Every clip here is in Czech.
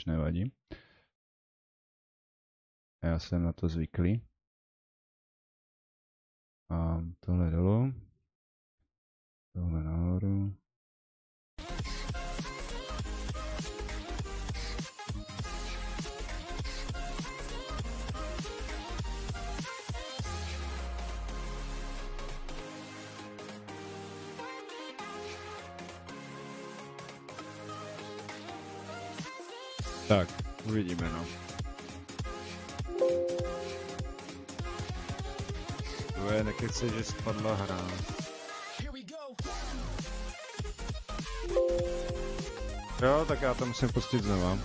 což nevadí. Já jsem na to zvyklý. A tohle dolů. Tohle nahoru. Tak, uvidíme, no. To je nekece, že spadla hra. Jo, tak já to musím pustit znova.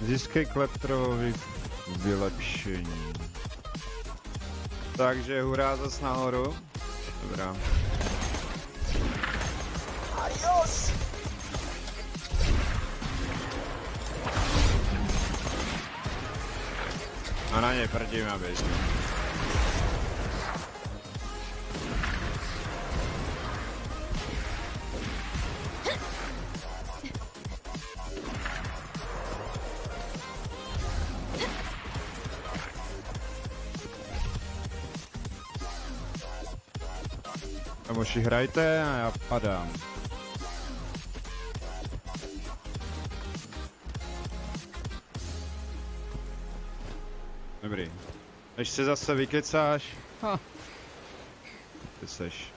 Získej kleptrový vylepšení. Takže hurá zas nahoru. Dobrá. Adios! A na něj prdím a běž. Kamoši, hrajte a já padám. Dobrý. Než se zase vykecáš. Ha. Ty seš.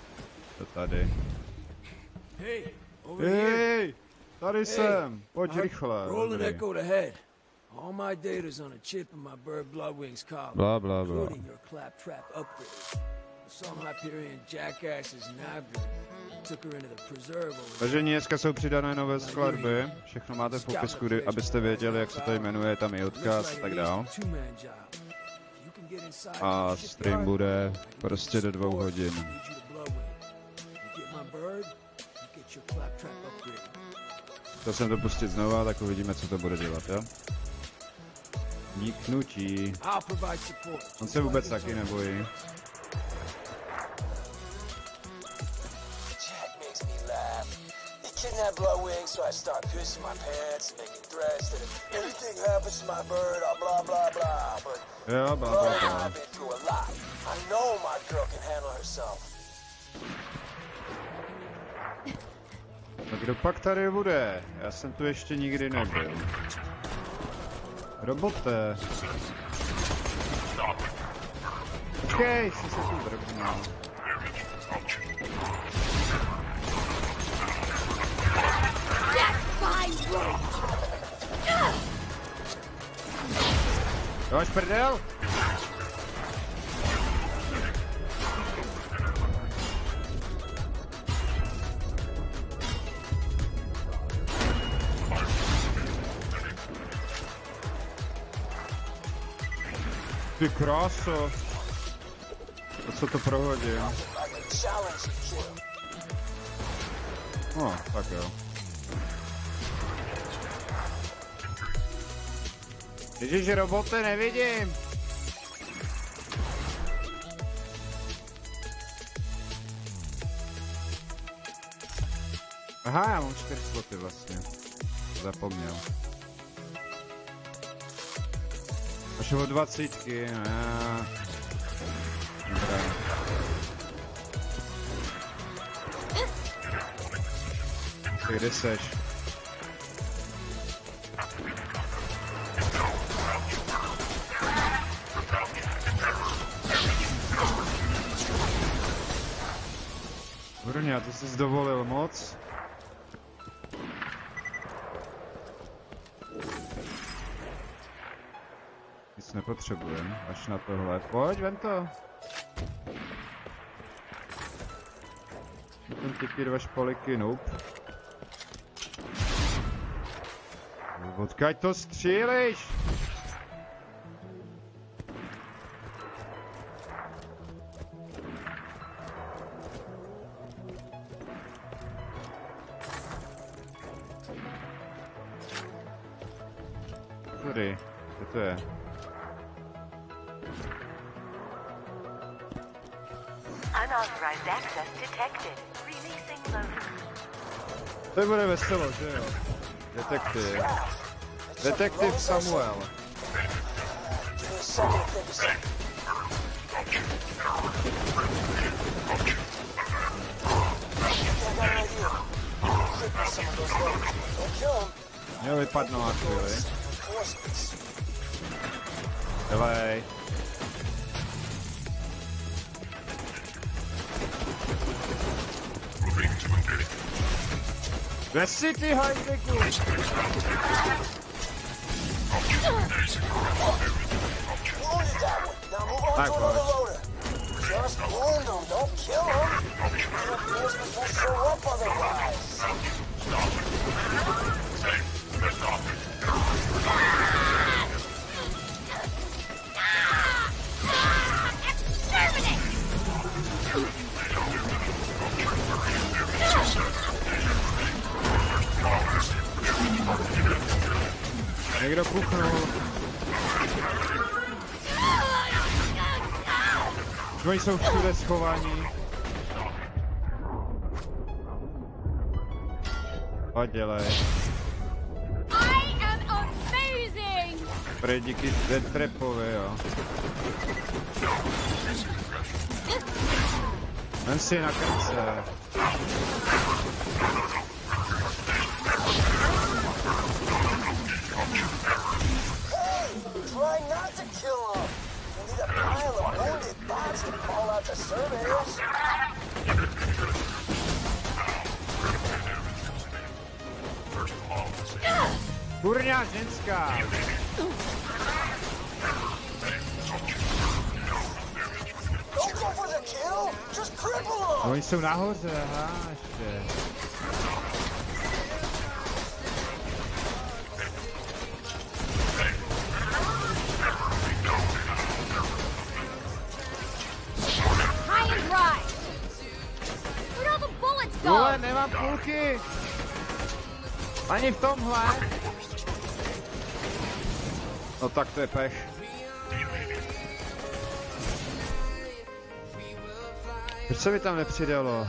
To tady. Hej! Tady jsem. Pojď rychle. Roland echoed ahead. All my data's on a chip in my bird Bloodwings collar. Bla bla bla. Including your claptrap upgrade. Some Hyperion jackasses nabbed her. Took her into the preserve. Takže dneska jsou přidané nové skladby. Všechno máte v popisku, abyste věděli, jak se to jmenuje, tam je odkaz a tak dál. A stream bude prostě do 2 hodin. Chtěl jsem to pustit znova, tak uvidíme, co to bude dělat, jo? Vniknutí. On se vůbec taky nebojí. Kidnap Bloodwings, so I start pissing my pants and making threats that if anything happens to my bird, I'll blah blah blah. But yeah, blah blah blah. I've been through a lot. I know my girl can handle herself. A kdo pak tady bude? Já jsem tu ještě nikdy nebyl. Robote. Počkej, jsi se tu vrbnul. To máš prdel? Ty kráso. A co to prohodím? No, tak jo. Ježiš, roboty nevidím. Aha, já mám 4 sloty vlastně. Zapomněl. Až o 20. Dobrá. Ty kde seš? Brňa, to jsi dovolil moc? Nic nepotřebujem, až na tohle. Pojď, vem to. Ten typí 2 špoliky, nope. Odkaď to střílíš? Sorry, co to je? Unauthorized access detected. Releasing loader. To bude veselo, že jo? Detektiv. Detektiv Samuel. Měl vypadnout na chvíli. Helej. Kde jsi ty, hajzliku? Tak pojď. Někdo kuchnul. Oni jsou všude schovaní. Pojď, dělej. Prej díky Deadtrapovi, jo. Ven si na krce. Try not to kill him. You need a pile of wounded bats to call out the surveyors. Kurňa, ženská! Don't go for the kill. Just cripple him. Oni jsou nahoře, aha, ještě. Vole, nemám půlky! Ani v tomhle! No tak to je pech. Proč se mi tam nepřidalo?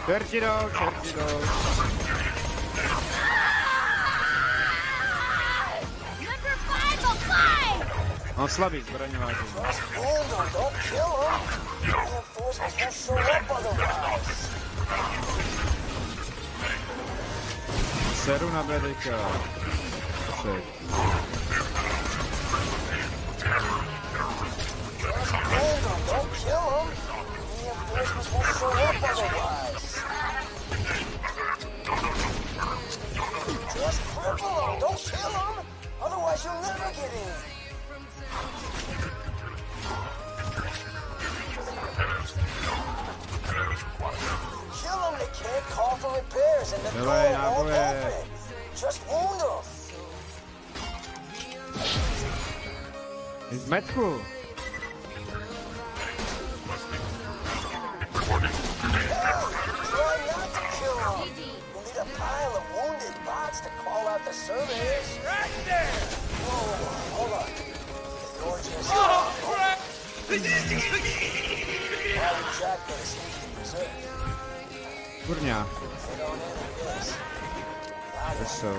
Čerti jdou, čerti jdou. On slabý zbraňovák. Seru na bedeka. Však. Just cripple him, don't kill him, otherwise you'll never get in. Kill him, they can't call for repairs and the door won't open. Just wound him. He's metku. Try not to kill him. You need a pile of wounded bots to call out the surveyors. Right there! Whoa, hold on. The door just... Oh, crap! Jack better sneak the preserve. Kurňa. Get on in with this. This so.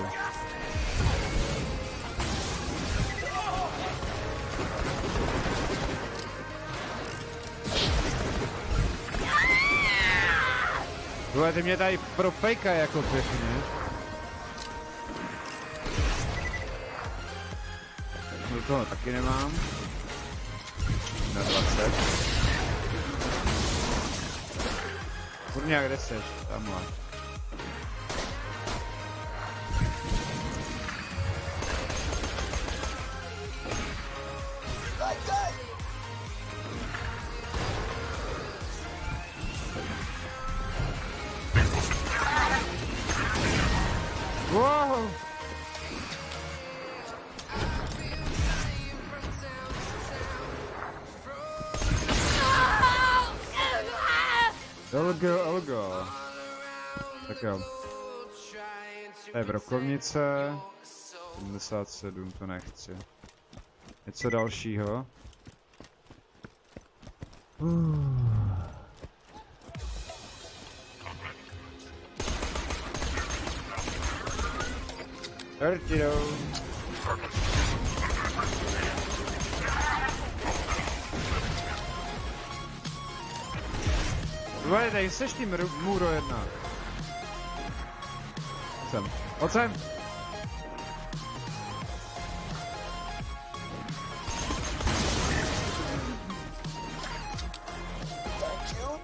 Tohle ty mě tady propejkaj jako pěkně. No toho taky nemám. Na 20. Kurňa, kde seš? Tamhle. Wow! Elgo. Tak jo. To je brokovnice. 77, to nechci. Něco dalšího. Dirty. Dvojde, tady seš tím Muro 1. Sem. Pojď sem.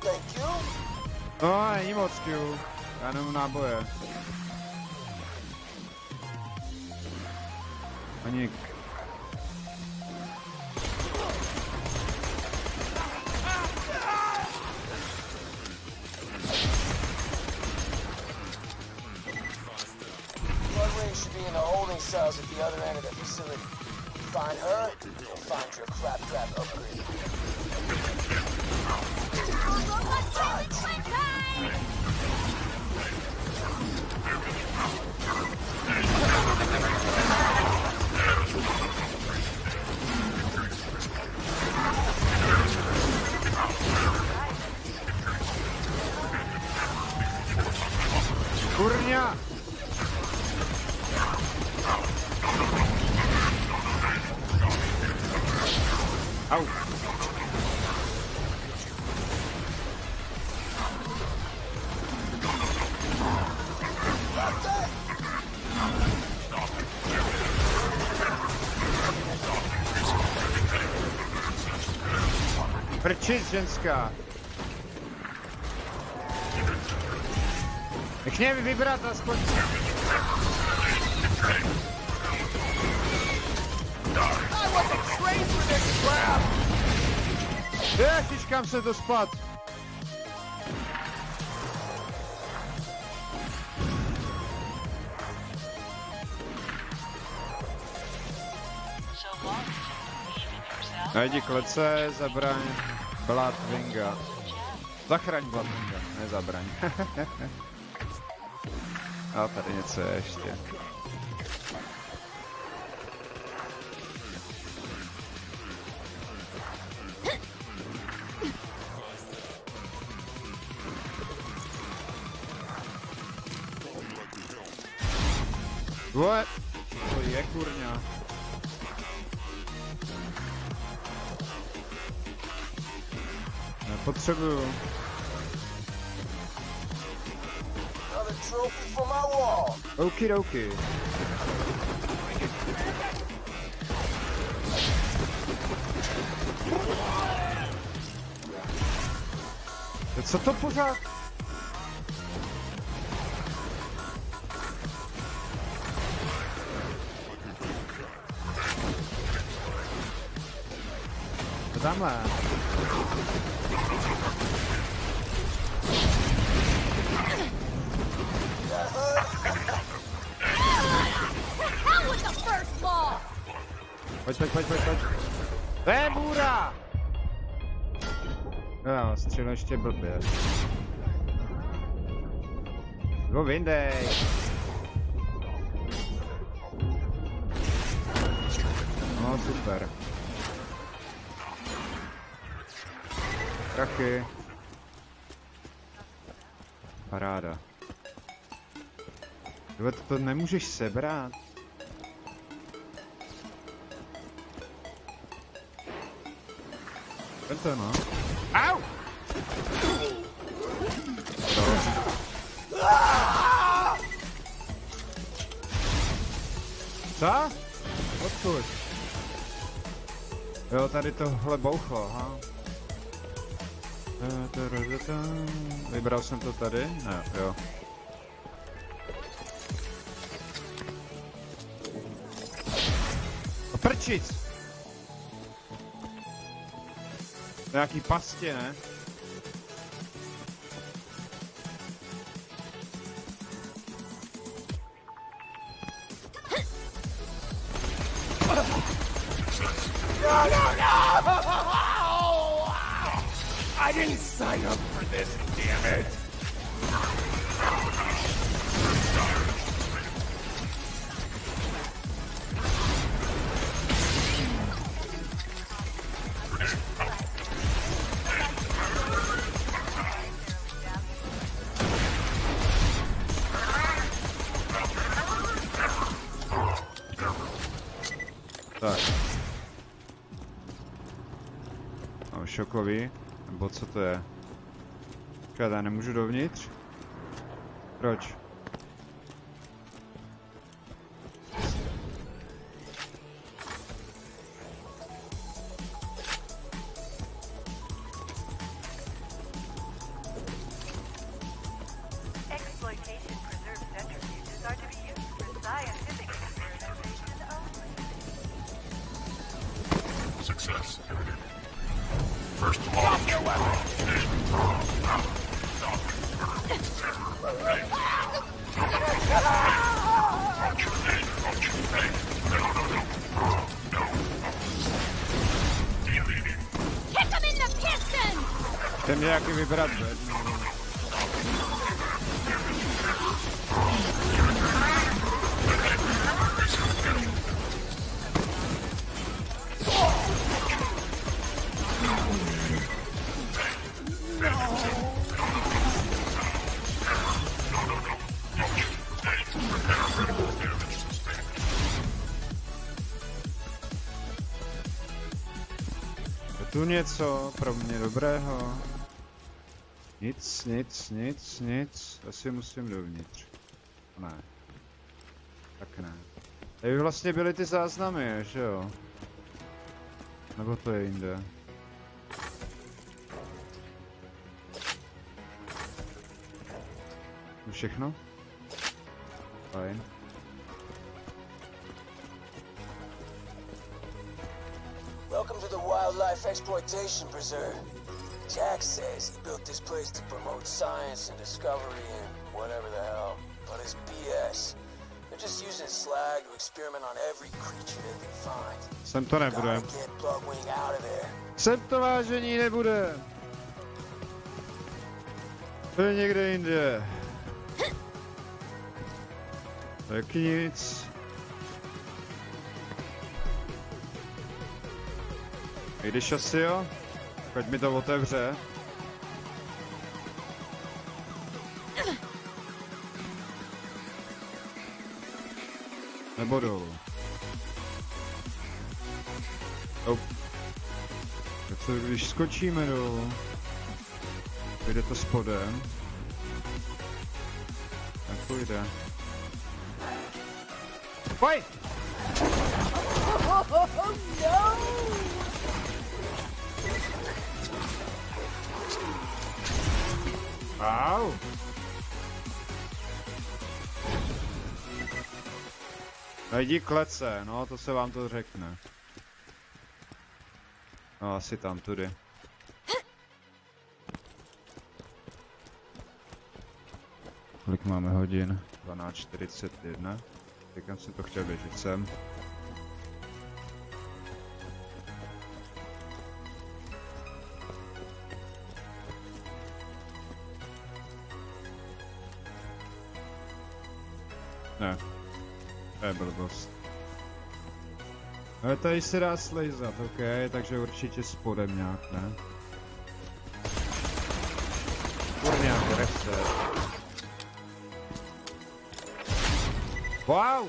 Thank you. No, není moc Q. Já nemám náboje. Ani... Should be in the holding cells at the other end of the facility. Find her, you'll find your claptrap upgrade. Kurňa! Au! Prčit, ženská! Nech mě vybrat aspoň... Ježiš, kam se to spad? Najdi klece, zabraň Bloodwinga. Zachraň Bloodwinga, nezabraň. A tady něco je ještě. Vole, to je kurňa. Nepotřebuju. Another trophy for my wall. Okidoki. Co to pořád? Co tamhle? Pojď. Bůra! Jo, střelil ještě blbě. Go vyndej! No super. Prachy. Paráda. Tyhle, to nemůžeš sebrat. Tento no. Au! Co? Odkud? Jo, tady tohle bouchlo, ha? Vybral jsem to tady? Ne, jo. Prčic! Nějaký pastě, ne? I didn't sign up for this, damn it! Tak. No, šokový. Nebo co to je? Počkat, já nemůžu dovnitř? Proč? Exploitation preserved centrifuges are to be used for scientific experimentation only. Success. First launch. Your weapon. Kick him in the piston! Chcem nějaký vybrat, tu něco pro mě dobrého. Nic. Asi musím dovnitř. Ne. Tak ne. Tady vlastně byly ty záznamy, že jo? Nebo to je jinde? Všechno? Fajn. Welcome to the Wildlife Exploitation Preserve. Jack says he built this place to promote science and discovery and whatever the hell, but it's BS. They're just using slag to experiment on every creature they can find. Sem to nebude. Gotta get Bloodwing out of there. Sem to vážení nebude. To je někde jinde. Taky nic. I když asi jo, pojď mi to otevře. Nebo dolů. Oh. Tak co, když skočíme dolů, vyjde to spodem. Tak půjde. Pojď! Wow. Najdi klece, no to se vám to řekne. No asi tam, tudy. Kolik máme hodin? 12:41. Teďka jsem to chtěl běžet sem. Ne. To je blbost. Ale tady se dá slejzat, ok, takže určitě spodem nějak, ne? Kurňák, reset. Wow!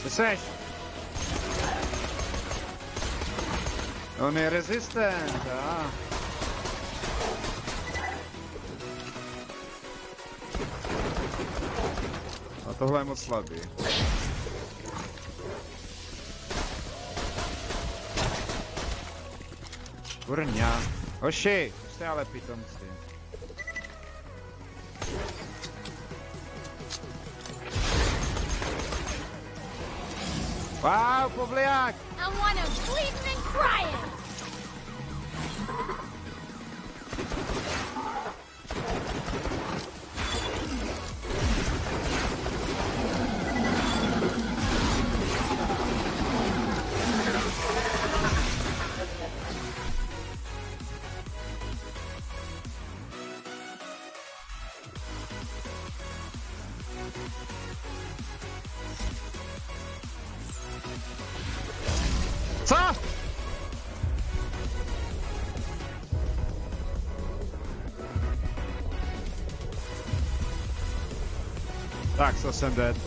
Kde seš? On je rezistent, A tohle je moc slabý. Kurňa. Hoši, jste ale pitomci. Wow, povliják! I wanna bleeding and crying! Co? Tak, co jsem dead.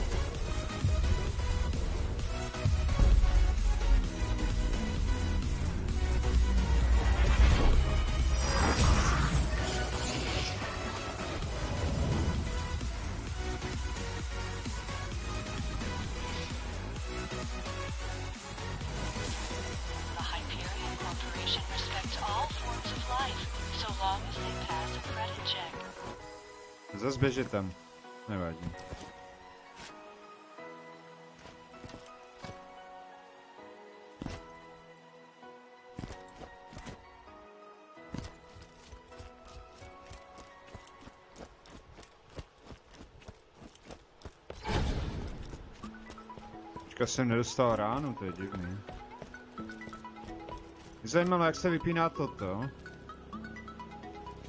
Zas běží tam. Nevadí. Počka, jsem nedostal ránu, to je divný. Mě zajímalo, jak se vypíná toto.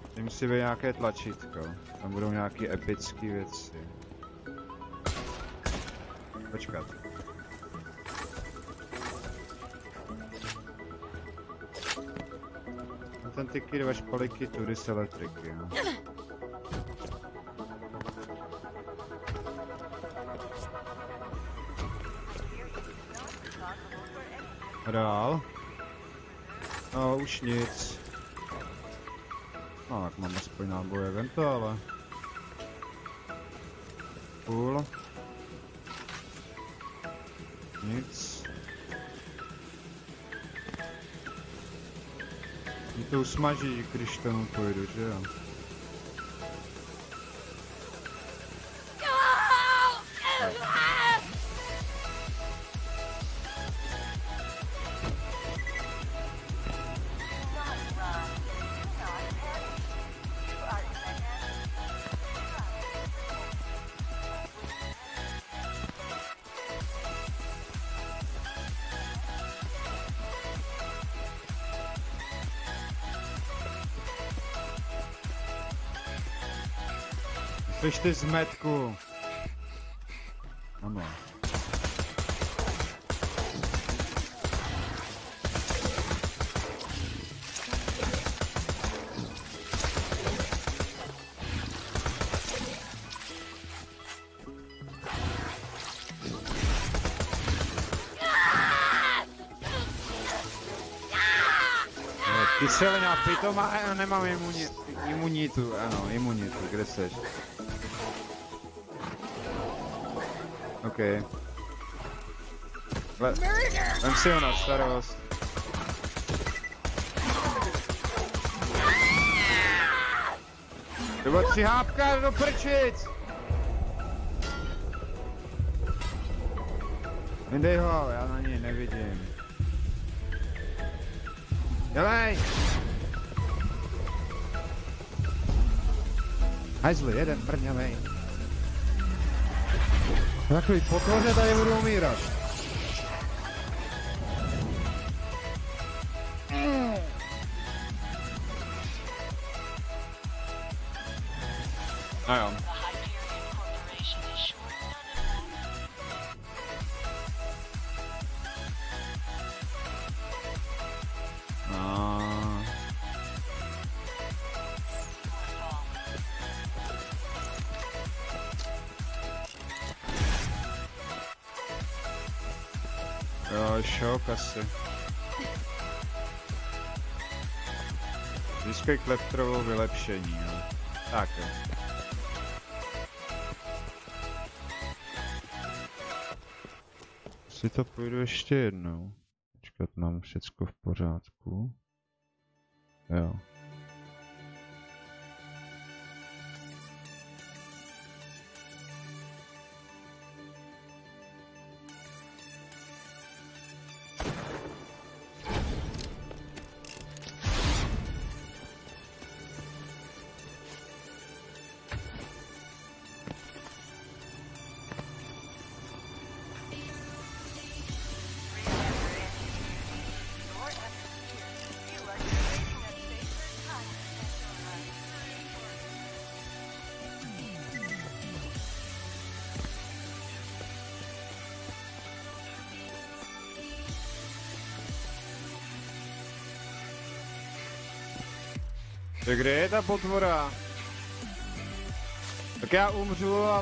Tady musí být nějaké tlačítko. Tam budou nějaké epické věci. Počkat. Ten tyky dva špaliky, tudy se elektriky, no. A dál? No, už nic. No, tak mám aspoň náboje vento, ale... Cool. Nic. Mě to usmaží, když tomu půjdu, že jo? Slyš ty zmetku. Ano. Kyselina, pito má, nemám imunitu, ano, imunitu, kde seš? OK. Vem si ho na starost. To bylo 3 hápka do prčic! Vydej ho, já na něj nevidím. Dělej! Hajzli, jeden prňavej. Takový potvoře tady budou umírat. No jo. Jo, šok asi. Získej kleptrovou vylepšení, jo. Tak jo. Si to půjdu ještě jednou. Počkat, mám všecko v pořádku. Jo. Tak kde je ta potvora? Tak já umřu a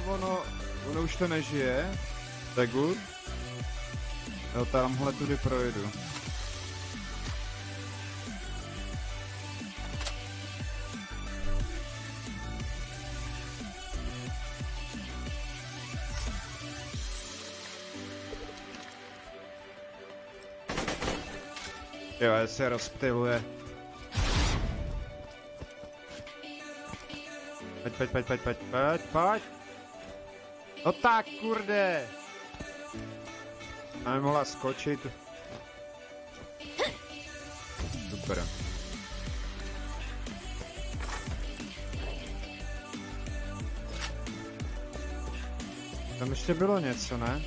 ono už to nežije. Tak good. Jo, tamhle tudy projdu. Jo, se rozptyluje. Pojď. No tak, kurde. A nemohla skočit. Super. Tam ještě bylo něco, ne?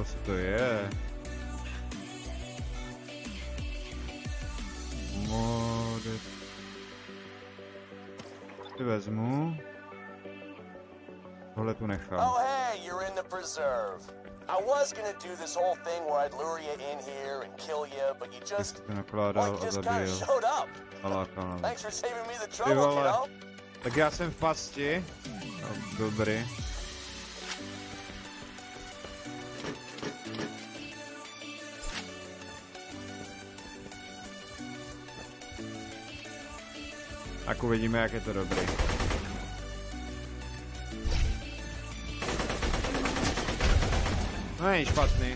Co to je? Ty vezmu. Tohle tu nechám. Oh hey, you're in the preserve. I was gonna do this whole thing where I'd lure you in here and kill you, but you just kind of showed up. Thanks for saving me the trouble, kiddo. Tak já jsem v pasti. Dobrý. Tak uvidíme, jak je to dobrý. No není špatný.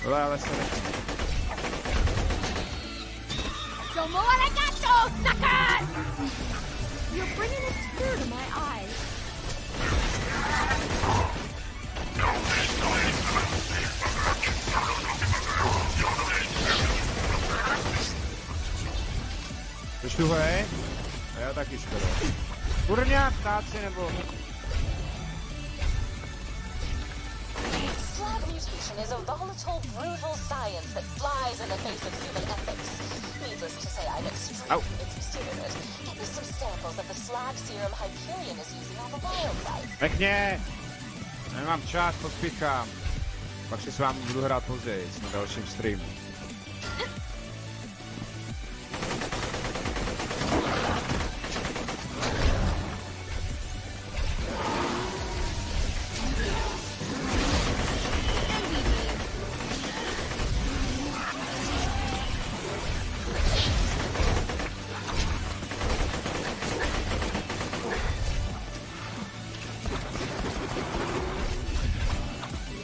Ale se nechci. Tomo arigato, sucker! You're bringing a tear to my eyes. Jsi tu, hej? A já taky škoda. Kurňa, ptáci nebo... Slag mutation is a volatile, brutal science that flies in the face of human ethics. Needless to say, I'm extremely interested in it. Get me some samples of the slag serum Hyperion is using on the wildlife. Nechně! Nemám čas, pospíchám. Pak si s vámi budu hrát později, na dalším streamu.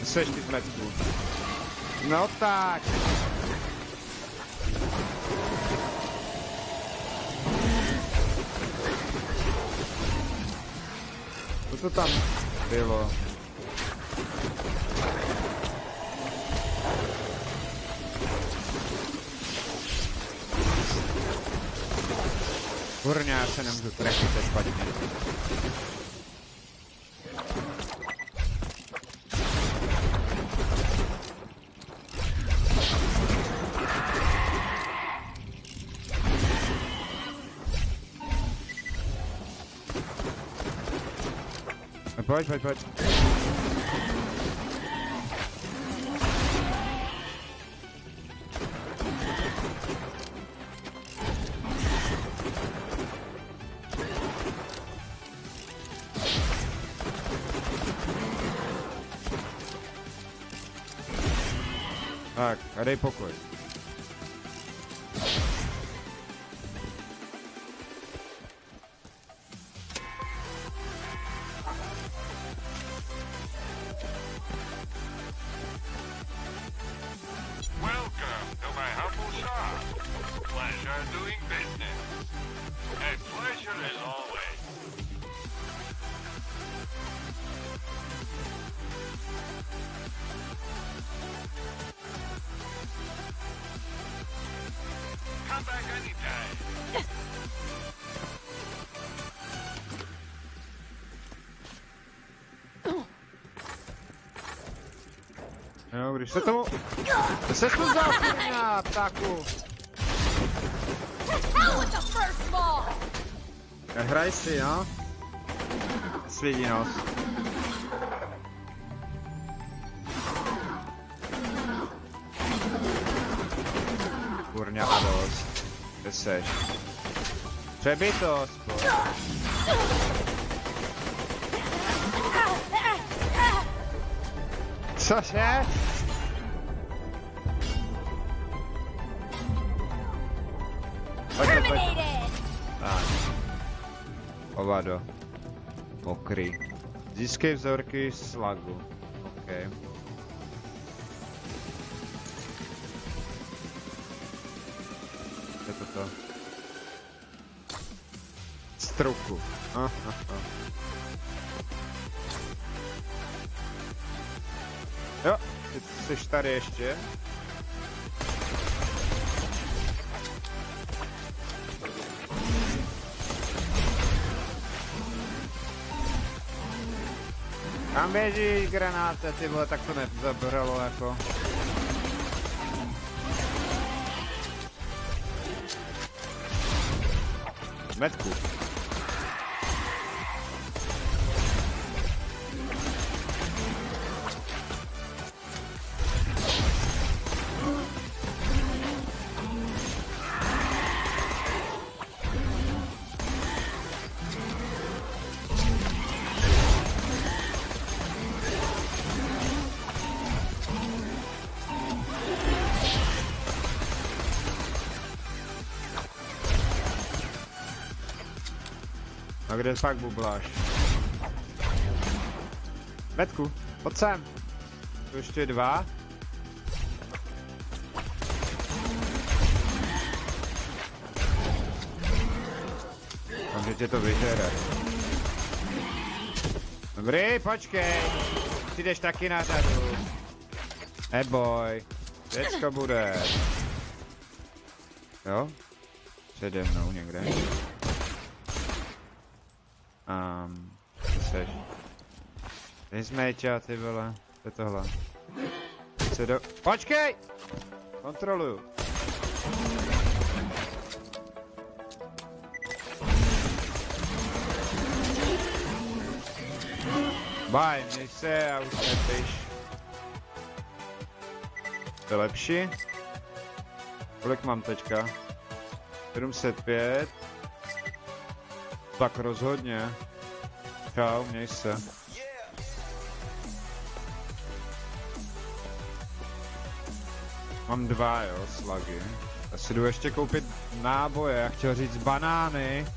Seš ty zmetku. No tak. Co to tam bylo? Kurňa, já se nemůžu trefit, to je špatně. Pojď. Tak, a dej pokoj. Welcome to my humble shop. Pleasure doing business. A pleasure as always. Come back anytime. Jo, když se tomu... Se tu vzal, kurňa, ptáku. Hell with the first ball! Hraj si, no. Svědí nos. Kurňa a dost. Kde seš? Přebytost, pojď. Cože? Pojď. Tak. Ovado. Mokrý. Získej vzorky slagu. OK. Co je toto? Struku. Jo, ty jsi tady ještě. Tam běží granáte, ty vole, tak to nezabralo jako. Metku. A kde pak bubláš? Metku, pojď sem. Tu ještě dva. Že tě to vyžere. Dobrý, počkej. Ty jdeš taky na řadu. Neboj. Děcko bude. Jo? Přede mnou někde. Co seš? Ty změťa, ty vole. To je tohle. Co do... Počkej! Kontroluju. Bye, měj se a už nepiš. To je lepší? Kolik mám teďka? 705. Tak rozhodně. Čau, měj se. Mám dva, jo, slagy. Já si jdu ještě koupit náboje, já chtěl říct banány.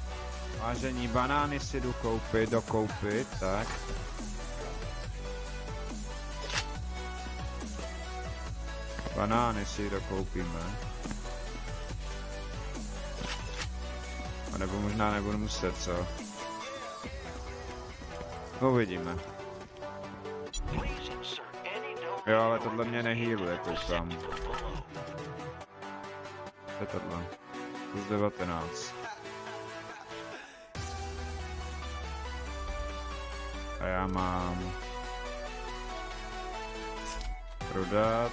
Vážení, banány si jdu koupit, dokoupit, tak. Banány si dokoupíme. A nebo možná nebudu muset, co? Uvidíme. Jo, ale tohle mě nehýluje, koukám. To je tohle. Plus 19. A já mám... prodat.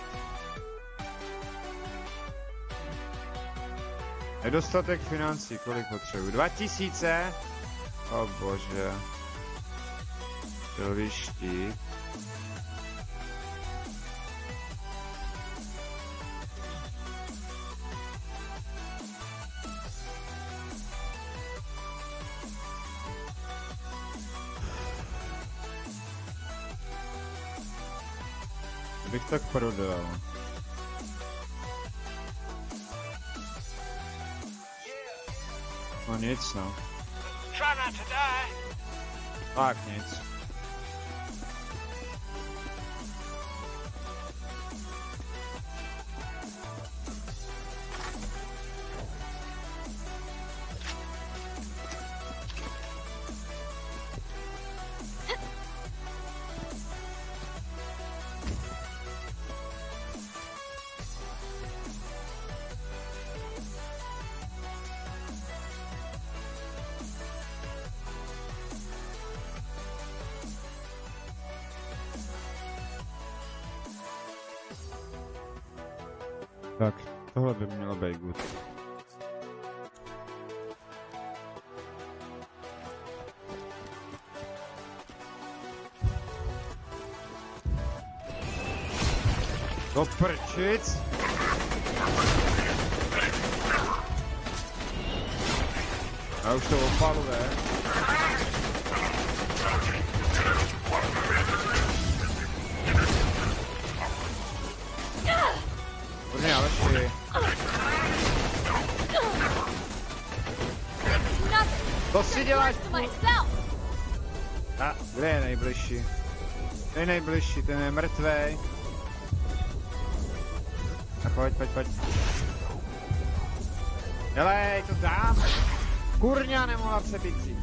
Nedostatek financí, kolik potřebuji? 2000? O bože. Silový štít. Bych tak prodal. No nic, no. Tak nic. Tak, tohle by mělo být good. Do prčic! A už to opaluje. Hodně, ale šli. To si děláš? A kde je nejbližší? Ten je nejbližší, ten je mrtvej. A pojď. Helej, to dám! Kurňa, nemohla přebít si.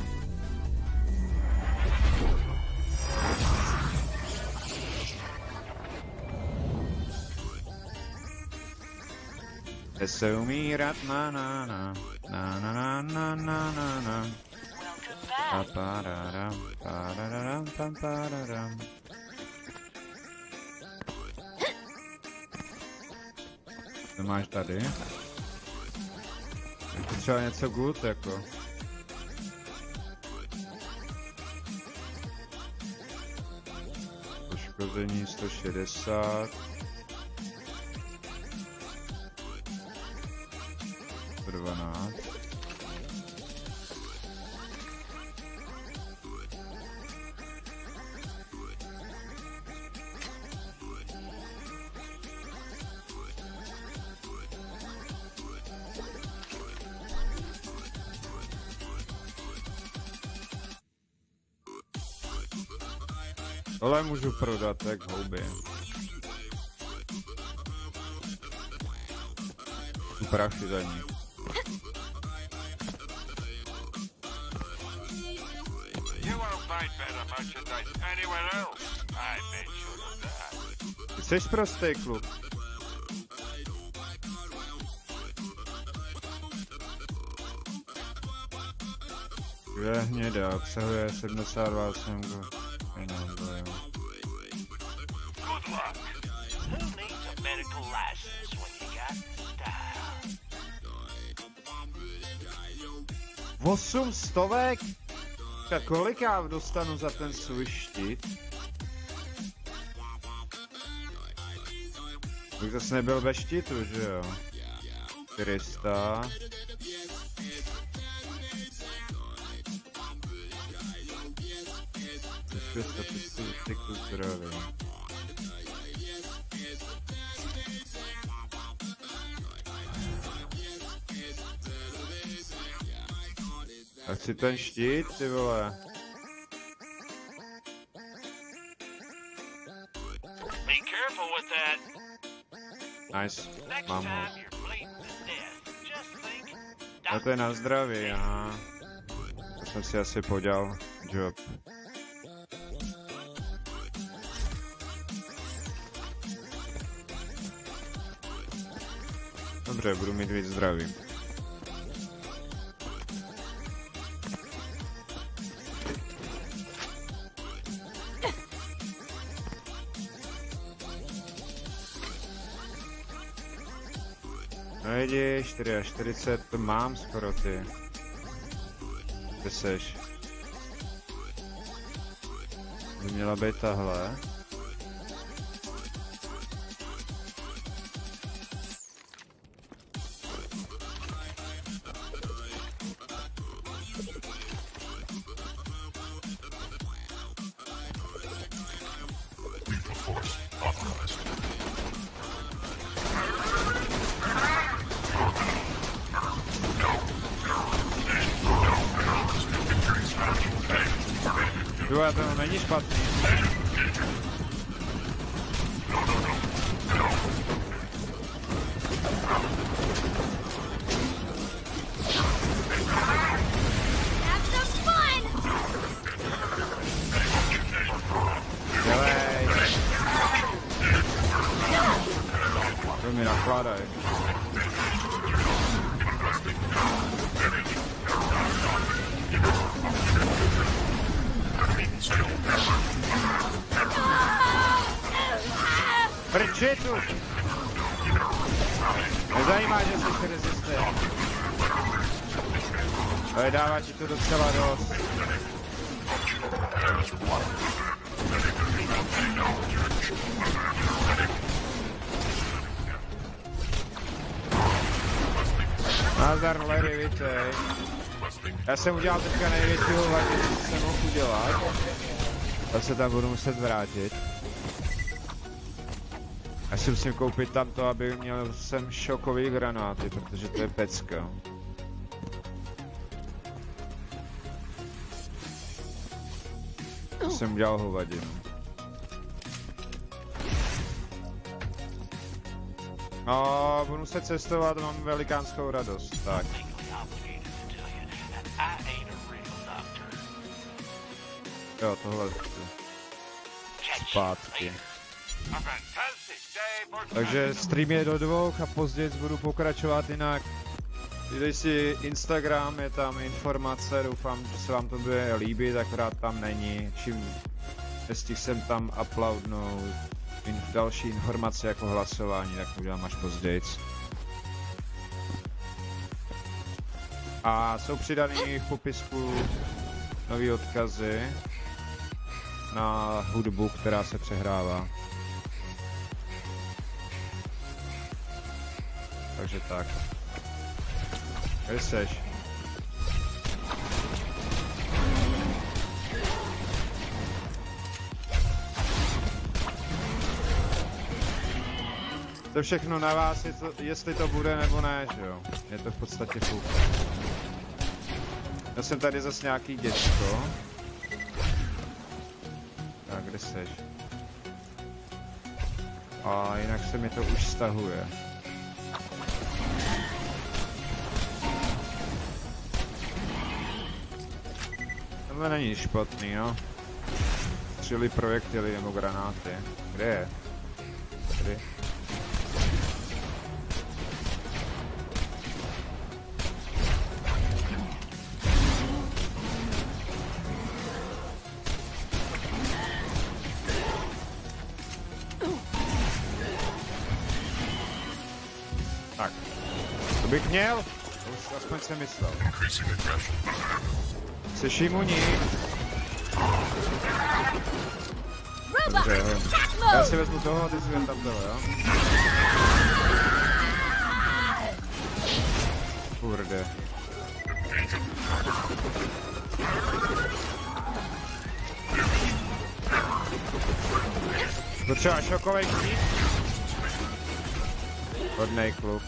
Se umírat na. To máš tady? Je to třeba něco good, jako. Poškození 160. 12. Tohle můžu prodat jak houby. Prachy za ní. Ty jsi prostý kluk. Je hnědá, obsahuje 72 SMG. Good luck. Who needs a medical license when you got style? 800? Tak kolik já dostanu za ten svůj štít? Bych zase nebyl bez štítu, že jo? 400. Zvyšuje statistiku zdraví. A chci ten štít, ty vole. Be careful with that. Nice, Next mám ho. time you're bleeding to death, just think. A to je na zdraví, aha. To jsem si asi podělal job. Dobře, budu mít víc zdraví. No jdi, 44, to mám skoro ty. Kde seš? By měla být tahle. To není špatný. Have some fun! Dělej. To mi nakládaj. Prčitu! Nezajímá, že jsi rezistent. Ale dává ti to docela dost. Nazdar, Larry, vítej. Já jsem udělal teďka největšího vadě, co jsem mohl udělat. Já se tam budu muset vrátit. Já si musím koupit tam to, aby měl jsem šokový granáty, protože to je pecka. Jsem udělal hovadinu. No, budu se cestovat, mám velikánskou radost, tak. Jo, tohle zpátky. Takže stream je do 2 a později budu pokračovat jinak. Dej si Instagram, je tam informace, doufám, že se vám to bude líbit, akorát tam není. Čím nestihl jsem tam uploadnout další informace jako hlasování, tak to udělám až později. A jsou přidaný v popisku nový odkazy na hudbu, která se přehrává. Takže tak. Kde seš? To všechno na vás, jestli to bude nebo ne, že jo? Je to v podstatě fuk. Já jsem tady zase nějaký děcko. Tak, kde seš? A jinak se mi to už stahuje. Tohle není špatný, no. Střely projektily nebo granáty. Kde je? Tady. Tak. To bych měl? To už aspoň jsem myslel. Jsi imuní. Dobře, jo. Já si vezmu toho a ty si jen tam toho, jo? Kurde. To třeba šokovej kník? Hodnej kluk.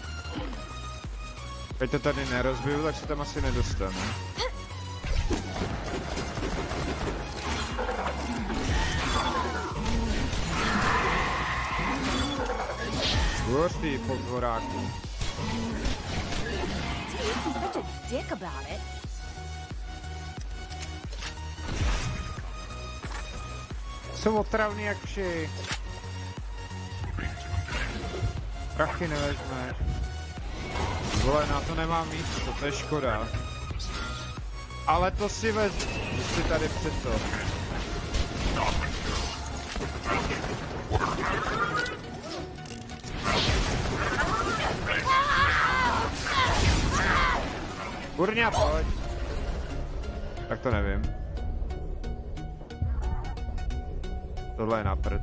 Teď to tady nerozbiju, tak se tam asi nedostane. Hoří po dvoráku. He's such a dick about it. Jsou otravný jak vši. Prachy nevezmeš. Vole, na to nemám místo, to je škoda. Ale to si vezmu, si tady před to. Kurňa, pojď. Tak to nevím. Tohle je na prd.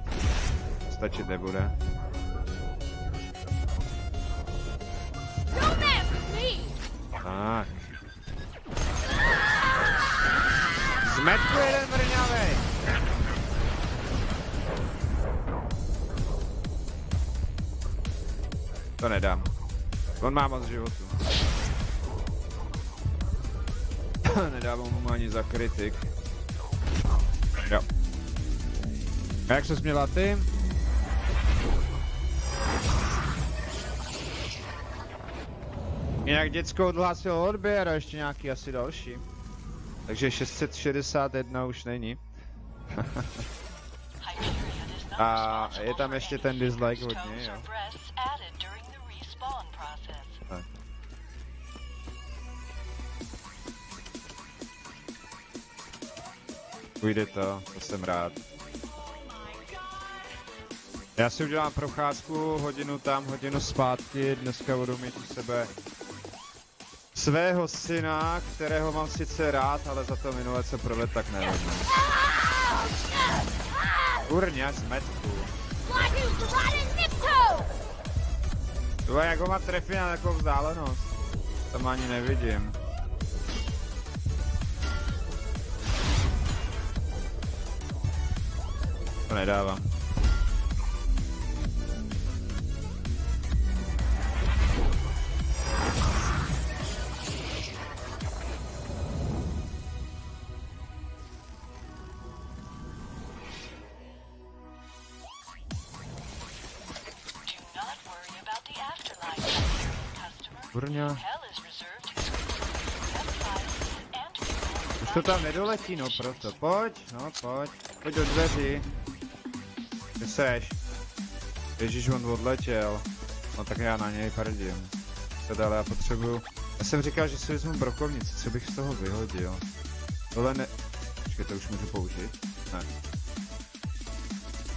Stačit nebude. Tak. Zmetku jeden mrňavej. To nedám. On má moc životu. Nedávám mu ani za kritik. Jo. A jak se směla ty? Jinak děcko odhlásilo odběr a ještě nějaký asi další. Takže 661 už není. A je tam ještě ten dislike hodně, jo. Tak. Půjde to jsem rád. Já si udělám procházku, hodinu tam, hodinu zpátky, dneska budu mít u sebe svého syna, kterého mám sice rád, ale za to minule co provedl, tak nevím. Kurňa, zmetku. Tohle jak ho má trefí na takovou vzdálenost. Tam ani nevidím. To nedávám. Kurňa. Už to tam nedoletí, no proto. Pojď, no pojď. Pojď do dveří. Kde seš? Ježíš, on odletěl. No tak já na něj prdím. Teda, ale já potřebuju... Já jsem říkal, že si vezmu brokovnici, co bych z toho vyhodil. Tohle ne... Počkej, to už můžu použít? Ne.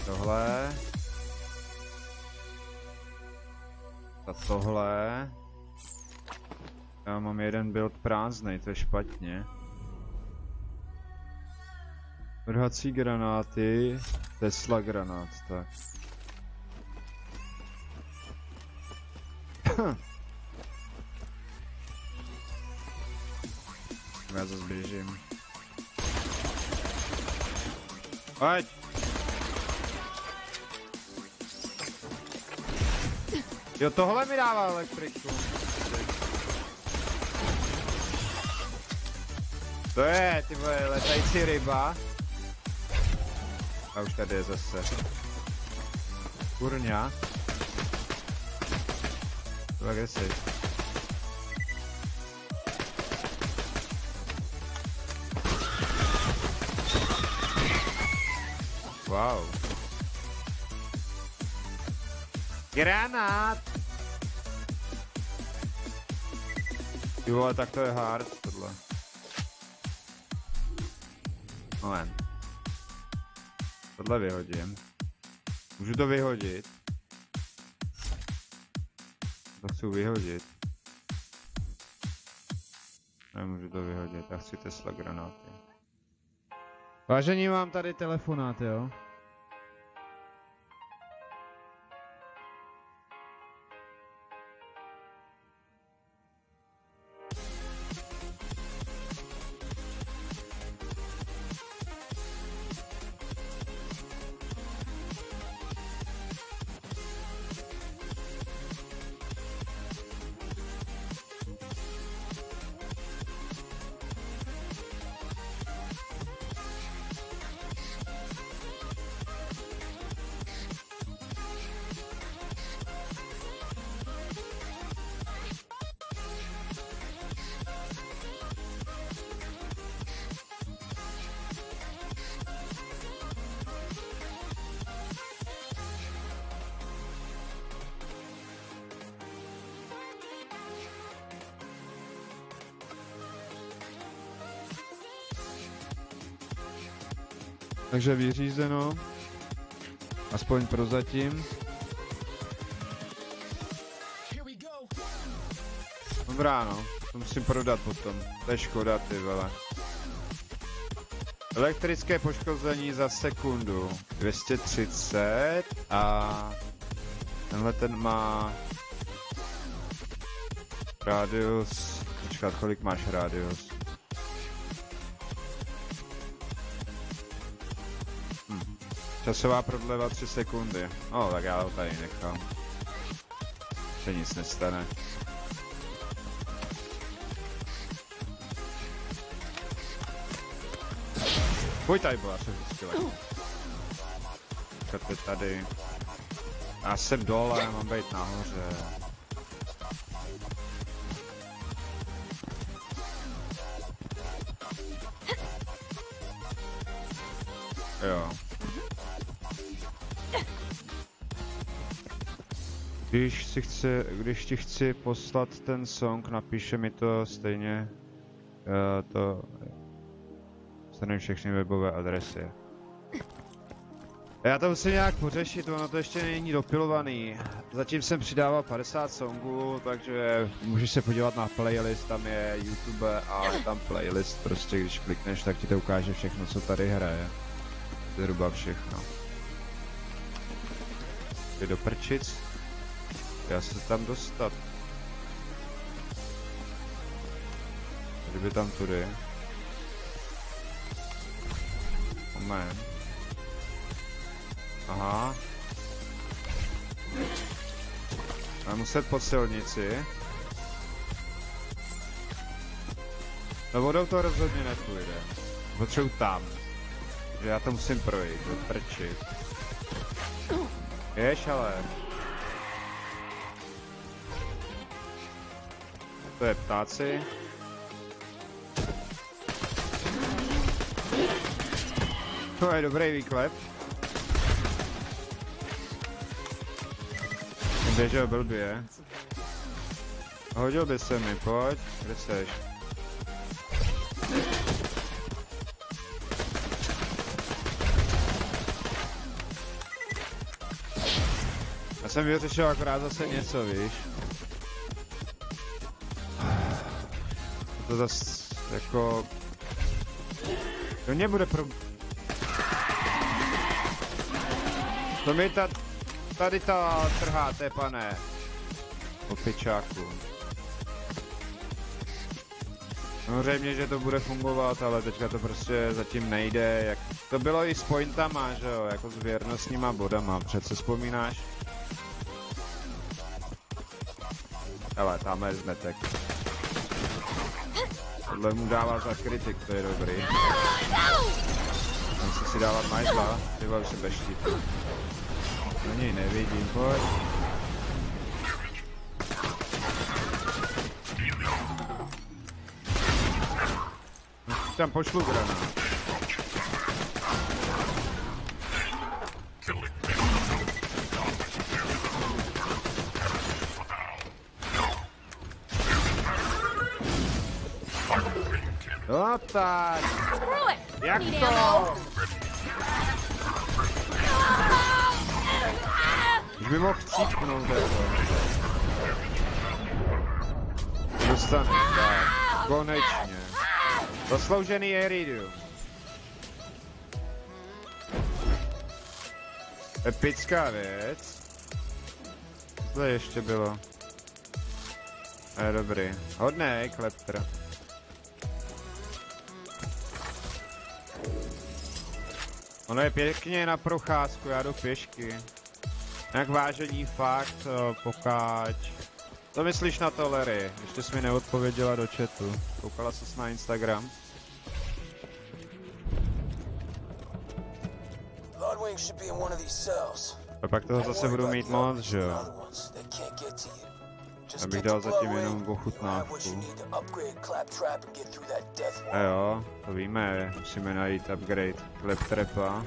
Tohle... A tohle... Já mám jeden build prázdnej, to je špatně. Vrhací granáty, Tesla granát, tak. Já zase běžím. Pojď! Jo, tohle mi dává elektriku. To je, ty vole, letající ryba. A už tady je zase. Kurňa. To je kde jsi? Wow. Granát! Ty vole, tak to je hard, tohle. Moment. Tohle vyhodím. Můžu to vyhodit? To chci vyhodit. Nemůžu to vyhodit, já chci Tesla granáty. Vážení, mám tady telefonát, jo? Takže vyřízeno. Aspoň prozatím. Dobrá no, to musím prodat potom. To je škoda, ty vole. Elektrické poškození za sekundu 230 a tenhle ten má rádius. Počkat, kolik máš rádius? Časová prodleva 3 sekundy. No, tak já ho tady nechám. Se nic nestane. Pojď tady byla, jsem vždycky lehko. Počkat tady. Já jsem dole, mám být nahoře. Jo. Když ti chci poslat ten song, napíše mi to stejně. Stanem všechny webové adresy. Já to musím nějak pořešit, ono to ještě není dopilovaný. Zatím jsem přidával 50 songů, takže můžeš se podívat na playlist, tam je YouTube a je tam playlist, prostě když klikneš, tak ti to ukáže všechno, co tady hraje. Zhruba všechno. Jde do prčic. Já se tam dostat. Kdyby tam tudy. Moment. Aha. Mám muset po silnici. No vodou to rozhodně nepůjde. Potřebuji tam. Takže já to musím projít, doprčit. Jež ale. To je ptáci. To je dobrý výklep. Běžel blbě. Hodil by se mi, pojď. Kde seš? Já jsem vyřešil akorát zase něco, víš. To zase jako... To mě bude pro... To mi tady ta trháte, pane. Po pičáku. Samozřejmě, že to bude fungovat, ale teďka to prostě zatím nejde. Jak... To bylo i s pointama, že jo, jako s věrnostníma bodama, přece vzpomínáš? Hele, tamhle je zmetek. Tohle mu dává za kritik, to je dobrý. Musí si dávat majzla, vybav se bez štítu. Na něj nevidím, pojď. Tam pošlu granát. No tak. Jak to? Už by mohl chcípnout jako. Dostane, tak. Konečně. Zasloužený iridium. Epická věc. Co to ještě bylo? Je dobrý. Hodnej kleptr. Ono je pěkně na procházku, já jdu pěšky. Jak vážení fakt, pokáč. Co myslíš na to, Larry? Ještě jsi mi neodpověděla do chatu. Koukala ses na Instagram? A pak toho zase budu mít moc, že jo? Abych dal zatím jenom ochutnávku. A jo, to víme, musíme najít upgrade Claptrapa.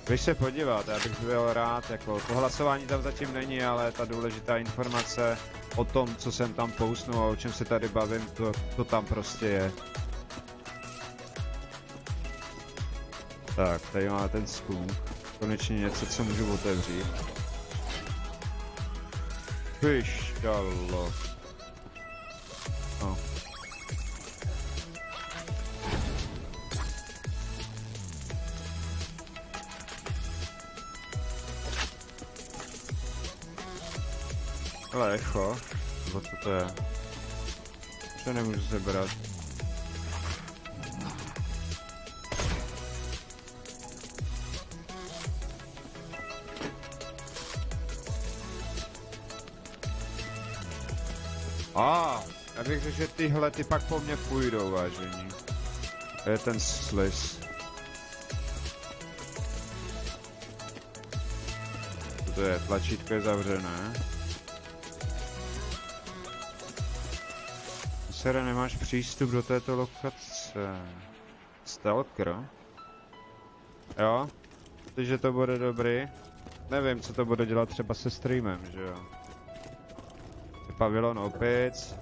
Když se podívat, já bych byl rád, jako to hlasování tam zatím není, ale ta důležitá informace o tom, co jsem tam postnul a o čem se tady bavím, to tam prostě je. Tak, tady máme ten skunk. Konečně něco, co můžu otevřít. Pišťalo. No. Ale echo, nebo co to je? To nemůžu sebrat. Já bych řekl, že tyhle ty pak po mně půjdou, vážení. To je ten sliz. Co to je? Tlačítko je zavřené. Sere, nemáš přístup do této lokace. Stalker? Jo? Takže to bude dobrý. Nevím, co to bude dělat třeba se streamem, že jo? Pavilon opic.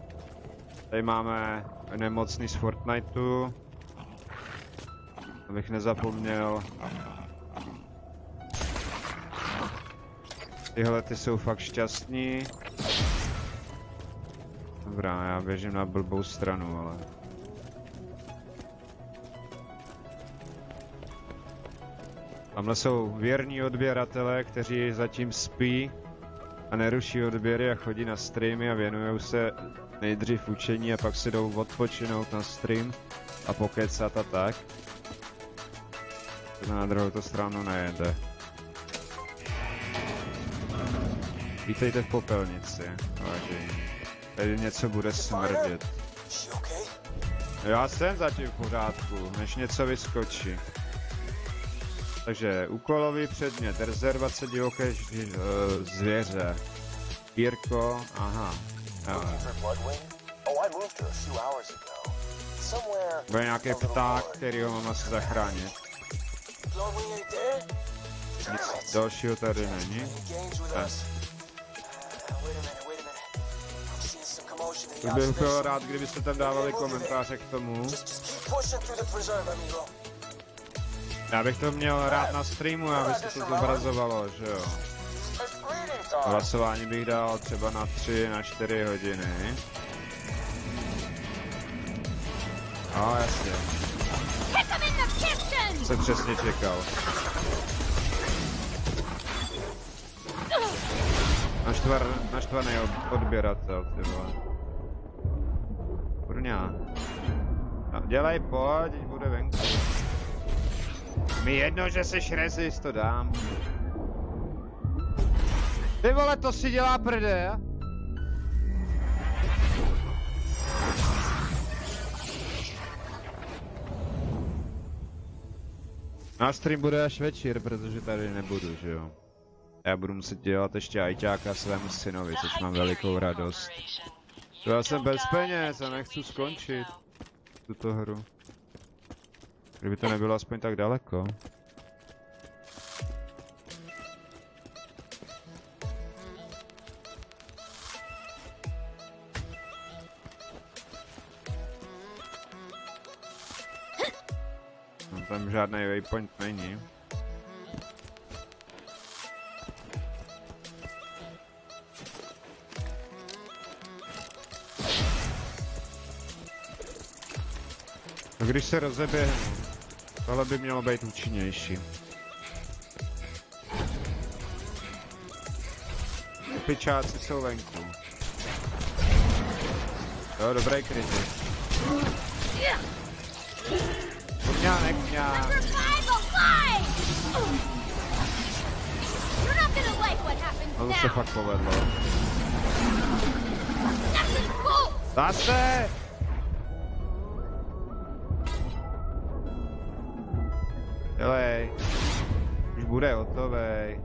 Tady máme nemocný z Fortniteu. Abych nezapomněl. Tyhle ty jsou fakt šťastní. Dobrá, já běžím na blbou stranu, ale... Tamhle jsou věrní odběratele, kteří zatím spí a neruší odběry a chodí na streamy a věnují se nejdřív učení a pak si jdou odpočinout na stream a pokecat a tak. To na druhou stranu nejede. Vítejte v popelnici, vážení. Tady něco bude smrdět. Já jsem zatím v pořádku, než něco vyskočí. Takže úkolový předmět, rezervace divoké zvěře. Pírko, aha. Bude nějaký pták, který ho mám asi zachránit. Nic dalšího tady není. To bych byl rád, kdybyste tam dávali komentáře k tomu. Já bych to měl rád na streamu, aby se to zobrazovalo, že jo. Hlasování bych dal třeba na 3, na 4 hodiny. No, jasně. Jsem přesně čekal. Naštvaný odběratel, ty vole. Kurňa. No, dělej, pojď, teď bude venku. Mi jedno, že seš rezist, to dám. Ty vole, to si dělá prdel. Na stream bude až večer, protože tady nebudu, že jo. Já budu muset dělat ještě ajťáka svému synovi, což mám velikou radost. To já jsem bez peněz a nechci skončit tuto hru. Kdyby to nebylo aspoň tak daleko. No, tam žádný waypoint není. No, když se rozeběhnu, tohle by mělo být účinnější. Pičáci jsou venku. Jo, dobrý kritik. Kurňa, nekňa. No to se fakt povedlo. Zase! Dělej. Už bude hotovej.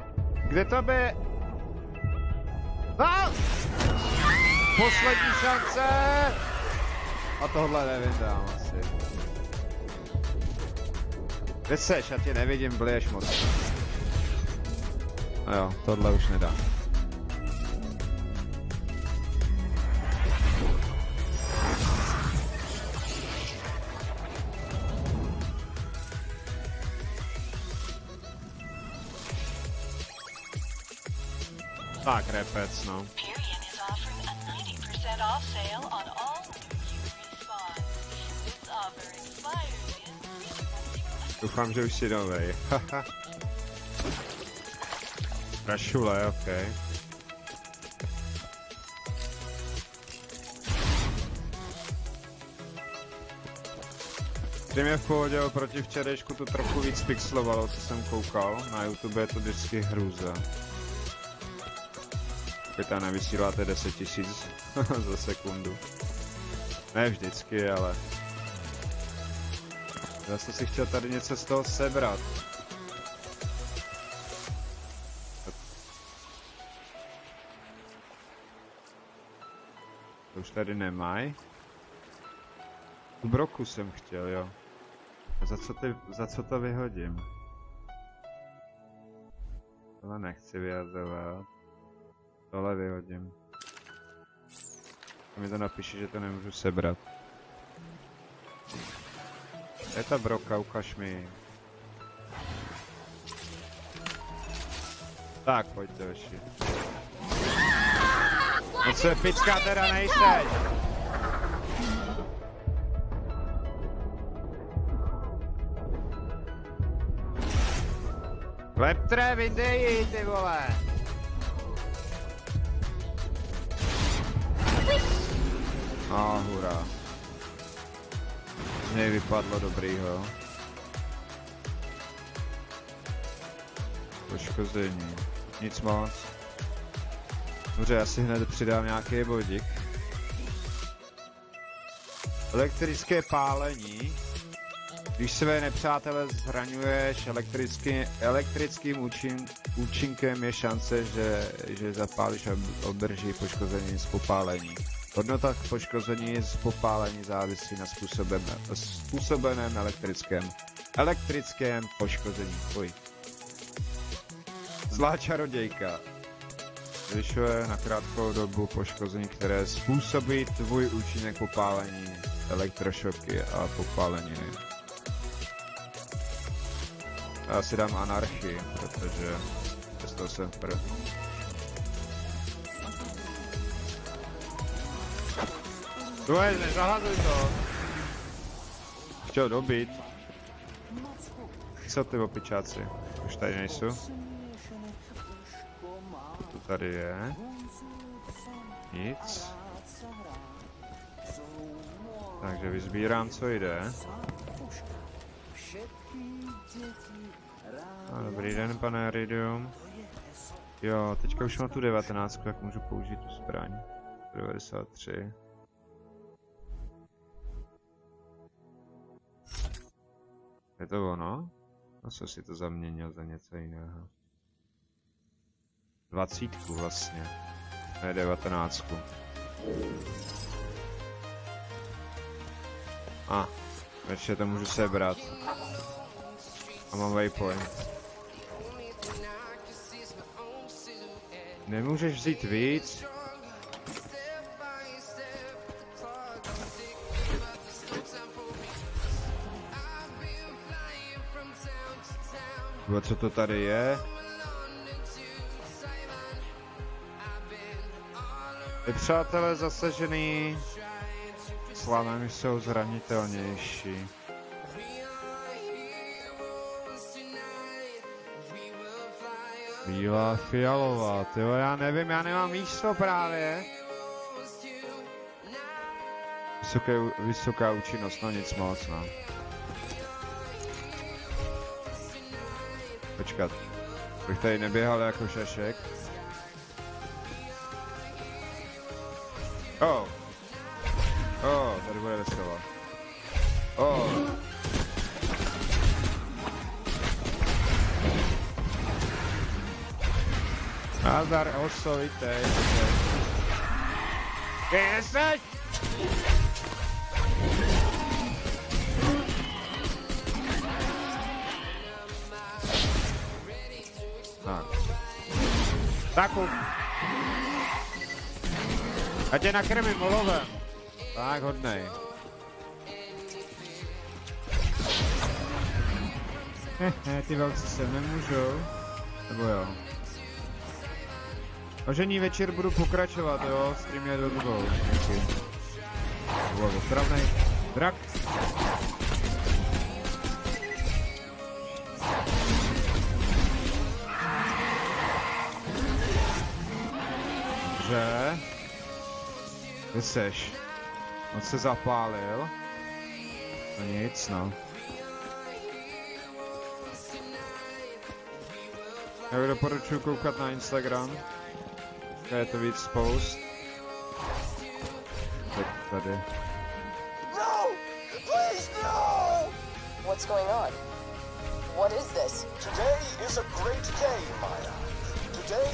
Kde to by? No! Poslední šance! A tohle nevydám asi. Kde seš? Já tě nevidím, blíž moc. No jo, tohle už nedám. Tak, repec, no. Perion is offering a 90% off sale on all new respawns. This offer expires in... Doufám, že už si novej. Haha. Rašule, okej. Stream je v pohodě, oproti včerejšku to trochu víc pixelovalo, co jsem koukal. Na YouTube je to vždycky hrůza. Vy tam nevysíláte 10 000 za sekundu. Ne vždycky, ale... Zase si chtěl tady něco z toho sebrat. To už tady nemají. Tu broku jsem chtěl, jo. A za co to vyhodím? Tohle nechci vyhazovat. Tohle vyhodím. A mi to napíše, že to nemůžu sebrat. Je ta broka, ukaž mi. Tak, pojďte veši. No co je picka teda nejseš? Leptre, vyndej, ty vole! Hurá. Z něj vypadlo dobrýho. Poškození. Nic moc. Dobře, já si hned přidám nějaký bodík. Elektrické pálení. Když své nepřátele zraňuješ elektrickým účinkem, je šance, že zapálíš a obdrží poškození z popálení. Hodnota poškození z popálení závisí na způsobeném elektrickém poškození. Zlá čarodějka. Zvyšuje na krátkou dobu poškození, které způsobí tvůj účinek popálení, elektrošoky a popáleniny. Já si dám anarchii, protože přestal jsem první. Dvojez, nezahazuj to! Chtěl dobít. Co ty opičáci? Už tady nejsou? To tady je. Nic. Takže vyzbírám, co jde. A dobrý den, pane Iridium. Jo, teďka už mám tu 19, jak můžu použít tu zbraň. 93. Je to ono? No co si to zaměnil za něco jiného? 20 vlastně. Ne 19. Ještě to můžu sebrat. A mám waypoint. Nemůžeš vzít víc? Co to tady je? Ty přátelé zasažený slavami jsou zranitelnější. Bílá, fialová, tyjo, já nevím, já nemám místo právě. Vysoká účinnost, no nic moc, no. Počkat, bych tady neběhal jako šašek. Tady bude veselo. Nazdar, oso, vítej. Kde jsi? Taku. A tě nakrmím olovem. Tak hodnej. Ty velcí sem nemůžou. Nebo jo. Ožení večer budu pokračovat, jo, stream je do 2. Wow, otravnej drak. Dobře. Kde seš? On se zapálil. No nic, no. Já doporučuji koukat na Instagram. Je to víc post. Tak tady. No! Please, no! What's going on? What is this? Today is a great day, Maya. Today,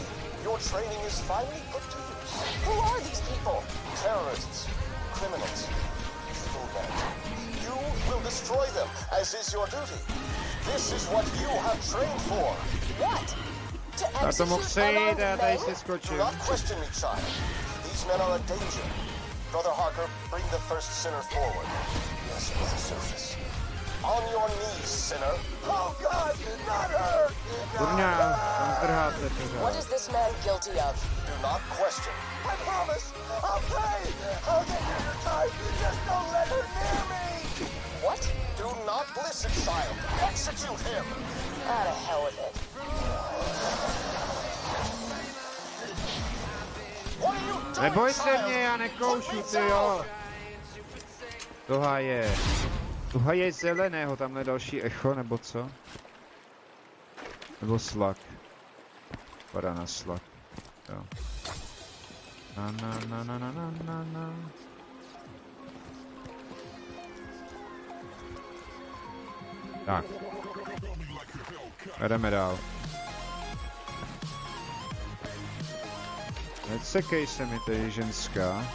your training is finally put to use. Who are these people? Terrorists, criminals, evil men. You will destroy them, as is your duty. This is what you have trained for. What? To Já to mohl execute sejít, unarmed já tady men? si Do skočím. not question me, child. These men are a danger. Brother Harker, bring the first sinner forward. Yes, with the surface. On your knees, sinner. Oh God, not her! Kurňa, tam zdrháte What pořád. is this man guilty of? Do not question. I promise. I'll pay. I'll get you your time. Just don't let her near me. What? Do not listen, child. Execute him. Out of hell with it. What are you doing, Neboj se child? mě, já nekoušu, Put me ty jo. down. Toha je zeleného, tamhle další echo, nebo co? Nebo slak. Padá na slak. Jo. Na. Tak. Jdeme dál. Necekej se mi tady ženská.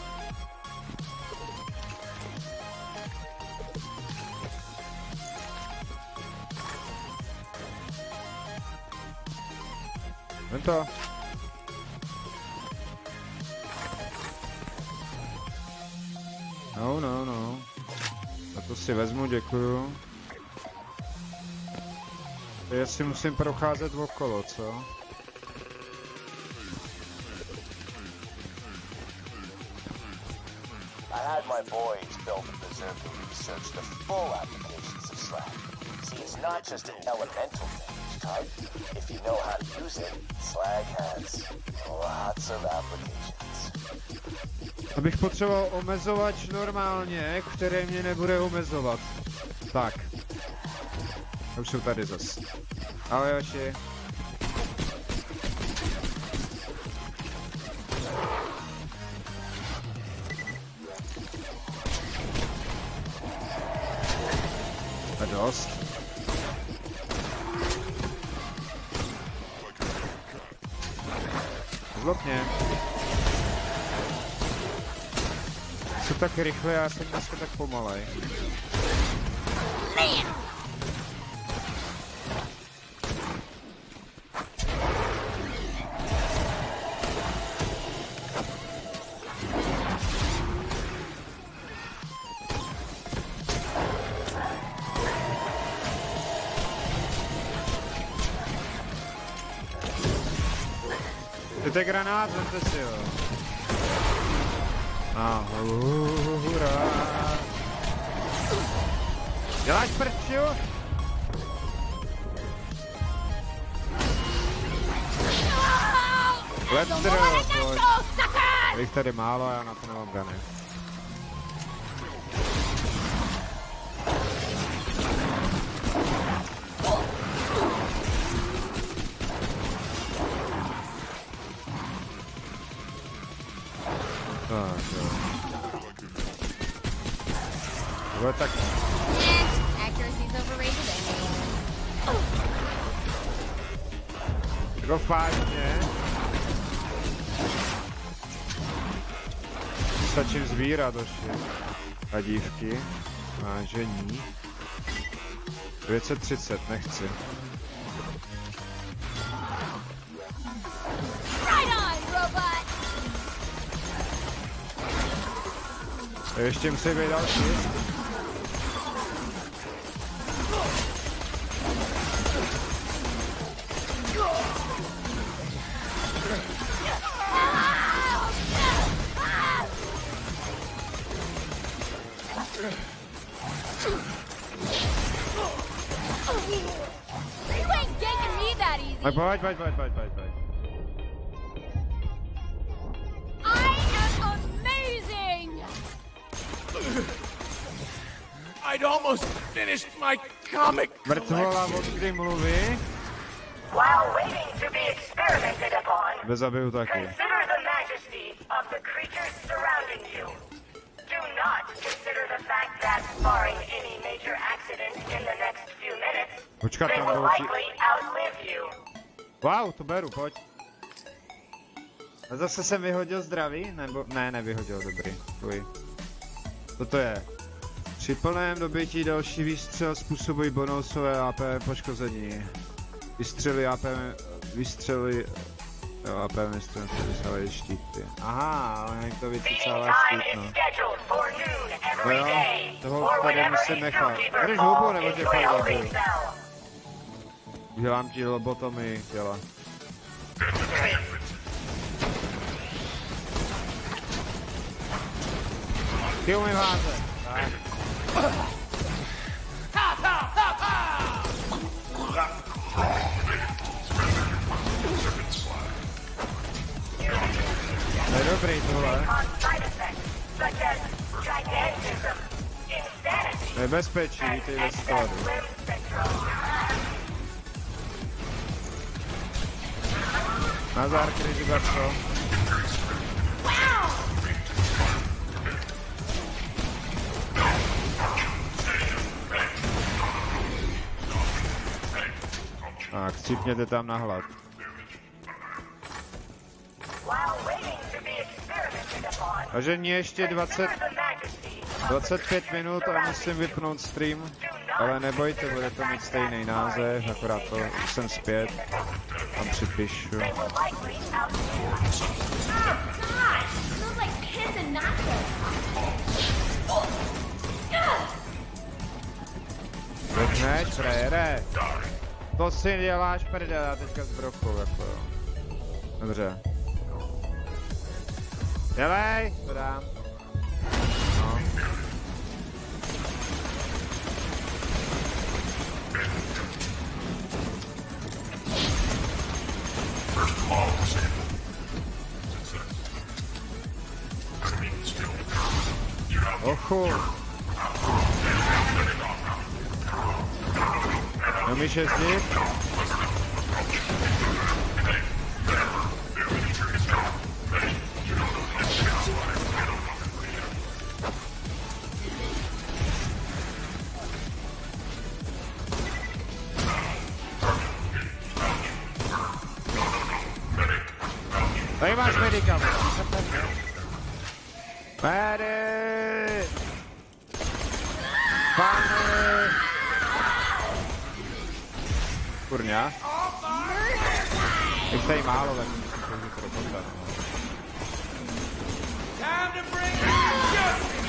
Vem to. No. A to si vezmu, děkuju. Já si musím procházet okolo, co? I had my boys build a berserk and research the full applications of Slack. See, it's not just an elemental damage type. If you know how to use it, Slag has lots of applications. Abych potřeboval omezovač normálně, který mě nebude omezovat. Tak. Už jsou tady zas. Ahoj, Joši. A dost. Zlopně. Jsou tak rychle, já jsem dneska tak pomalej. Jdete granát, vemte si ho. Hurá. Děláš prčiu? Leptr, pojď. Bych tady málo a já na to nemám gany. Tak jo. Jo, tak. Accuracy's overrated anyway. Jako fajně. Stačím zvírat doši. A dívky. Vážení. 930, nechci. Right on, robot! Ještě musí být další. Tak pojď. I am amazing! I'd almost finished my comic Mrtvola od kdy mluví? While waiting to be experimented upon, Bezabiju taky. consider the majesty of the creatures surrounding you. Do not consider the fact that, barring any major accident in the next few minutes, Počkat, they tam will bylo likely outlive you. Wow, to beru, pojď. A zase jsem vyhodil zdraví? Nebo... Ne, nevyhodil, dobrý. Tvůj. Co to je? Při plném dobytí další výstřel způsobují bonusové AP poškození. Výstřely AP vysávají štíty. Aha, ale jak to vycicává štít, no. No jo, toho tady musím nechat. Jdeš hubu, nebo tě fakt zabiju? Dělám ti lobotomii těla. Ty umím házet, tak. To je dobrý tohle. Nebezpečí, vítej ve skladu. Nazar, kryži Gasto. Tak, scípněte tam na hlad. Takže mě ještě 25 minut a musím vypnout stream, ale nebojte, bude to mít stejný název, akorát to jsem zpět, tam připíšu. Vypneš, frajere? To si děláš prdel, já teďka s brokou, jako jo. Dobře. Dělej, to dám. No. Ochu. Umíš jezdit? Tady máš medika. Medy! Pane! Kurňa. Jich tady málo, tak musím použít robota. Time to bring justice!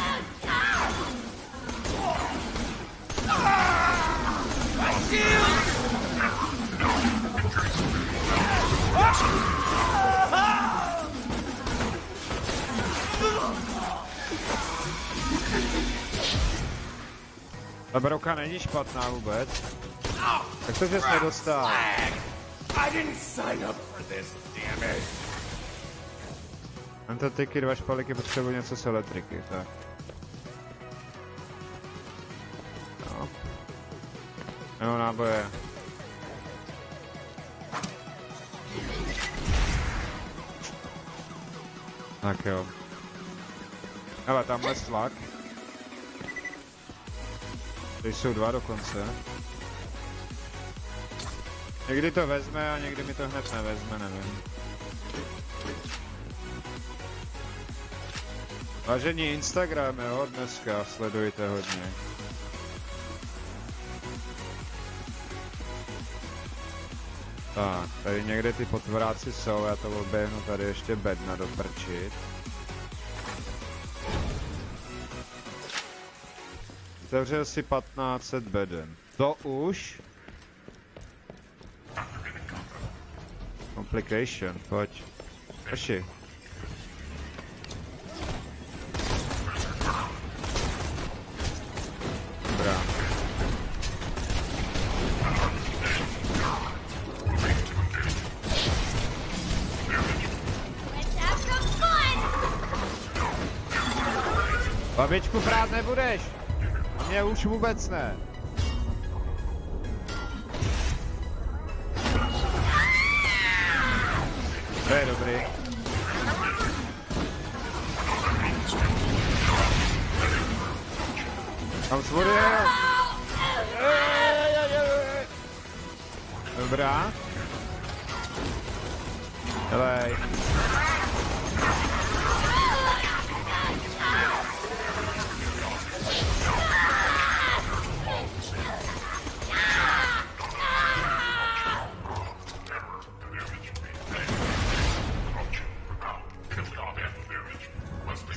My shield! Ta broka není špatná vůbec. Tak to, že jsi nedostal. I didn't sign up for this, damn it. Antatiky, 2 špaliky, potřebuji něco z elektriky, tak. No. Jenom náboje. Tak jo. Hele, tamhle slak. Tady jsou 2 dokonce. Někdy to vezme a někdy mi to hned nevezme, nevím. Vážení Instagram, jo, dneska sledujte hodně. Tak, tady někde ty potvoráci jsou, já to oběhnu tady ještě bedna doprčit. Otevřel si 1500 beden. To už? Complication, pojď. Hoši. Dobrá. Babičku prát nebudeš. A mě už vůbec ne. To je dobrý. Tam svodil. Dobrá. Helej.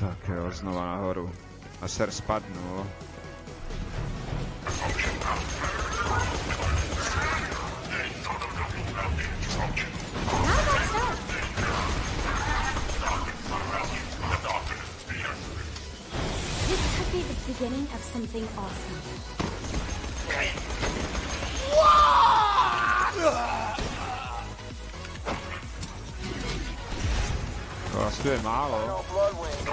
Tak jo, znova nahoru. A ser spadnul. This could be the beginning of something awesome. To asi je málo. No Bloodwing, the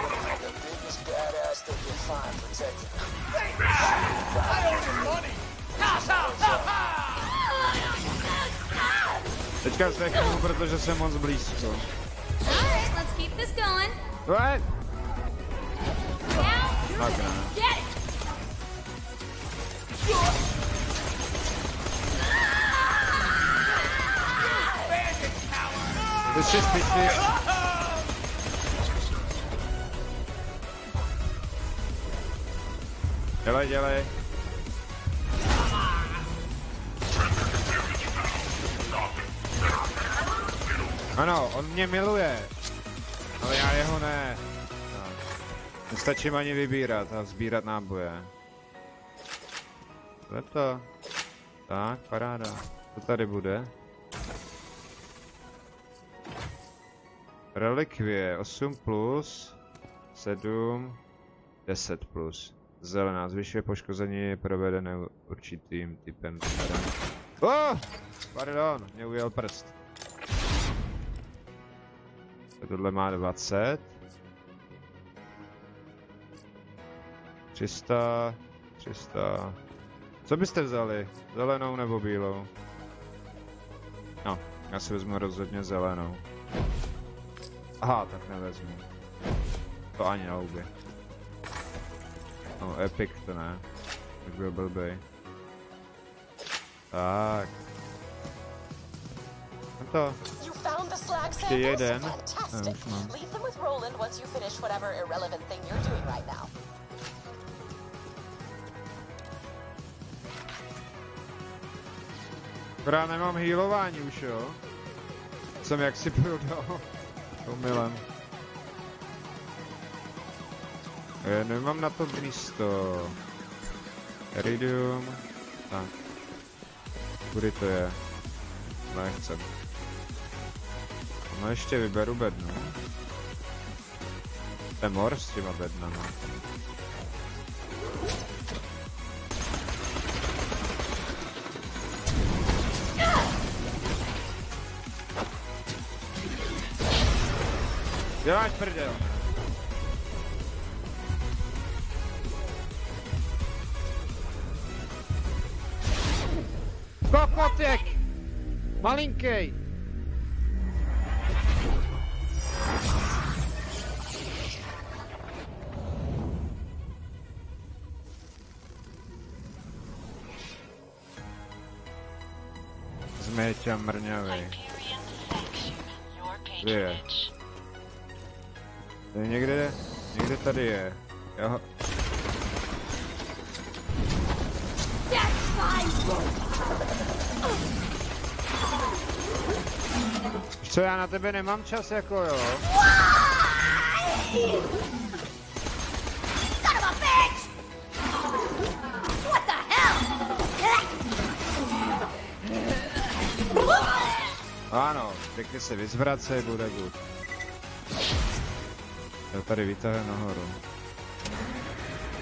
biggest badass they can find protecting them. I owe you money! Teďka zdechnu, protože jsem moc blízko. Alright, let's keep this going. What? Now, you're Tak ne. get it! This is pitchy. Dělej, dělej. Ano, on mě miluje. Ale já jeho ne. No. Nestačím ani vybírat a sbírat náboje. Co je to? Tak, paráda. Co tady bude? Relikvie 8+, 7, 10+. Zelená zvyšuje poškození provedené určitým typem zbraně. Oh! Pardon, mě ujel prst. Tohle má 20. 300. Co byste vzali? Zelenou nebo bílou? No, já si vezmu rozhodně zelenou. Aha, tak nevezmu. To ani na houby. No, epic to ne. Tak byl blbej. Tak. To. Ještě jeden. Už mám. Leave them with Roland once you finish whatever irrelevant thing you're doing right now. Akorát nemám healování už, jo? Jsem jaksi prodal. Omylem. Nemám na to místo. Iridium. Tak. Kudy to je? Nechcem. No ještě vyberu bednu. To je mor s těma bednama. Děláš prdel. Kokotek! Malinkej! Změťa mrňavej. Kde je? Někde tady je. Jo. Co, já na tebe nemám čas jako, jo? Son of a bitch! What the hell? Ano, pěkně se vyzvracej, bude good. Já tady vytáhne nahoru.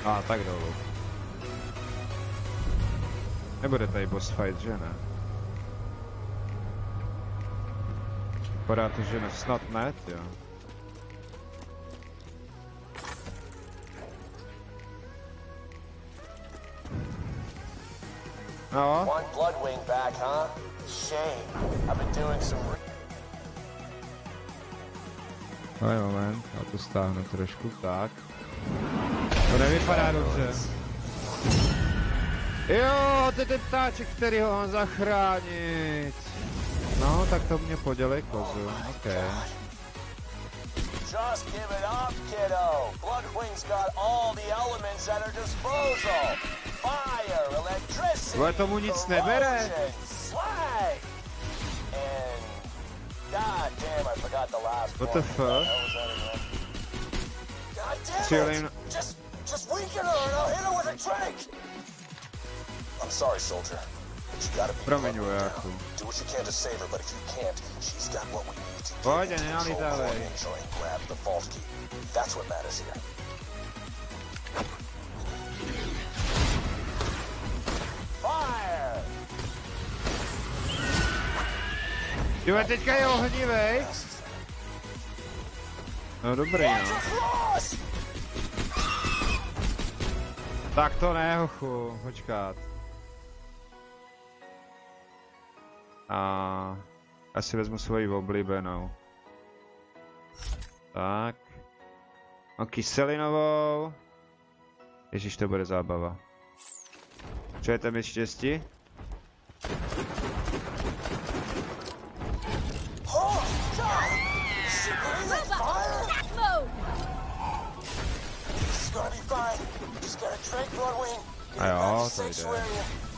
A tak dolů. Nebude tady boss fight, že ne? Vypadá to, že ne, snad ne, jo. No. One Bloodwing back, huh? Shame. I've been doing some... Moment, já to stáhnu trošku, tak. To nevypadá dobře. Jo, to je ten ptáček, který ho mám zachránit. No, tak to mě podělej kozu, okej. Just give it up, kiddo. Bloodwing's got all the elements at her disposal. Fire, electricity, Ale tomu nic nebere. corrosion, slag. And god damn, I forgot the last What one. the fuck? God damn Chilling. it! Just weaken her and I'll hit her with a trick. I'm sorry, soldier. But you gotta be Promiň, Bloodwing vojáku. down. Do what you can to save her, but if you can't, she's got what we need to Pojď, get control nenalítávej. of Angel and grab the vault key. That's what matters here. Fire! Jo, teďka je ohnivej. No dobrý, no. Cross! Tak to ne, hochu, počkat. A asi vezmu svoji oblíbenou. Tak. No kyselinovou. Ježíš, to bude zábava. Přejete mi štěstí? Oh, God! Is she breathing fire? Attack mode! This is gonna be fine. Just gotta drink Bloodwing. Get Ay, her back oh, to Sanctuary.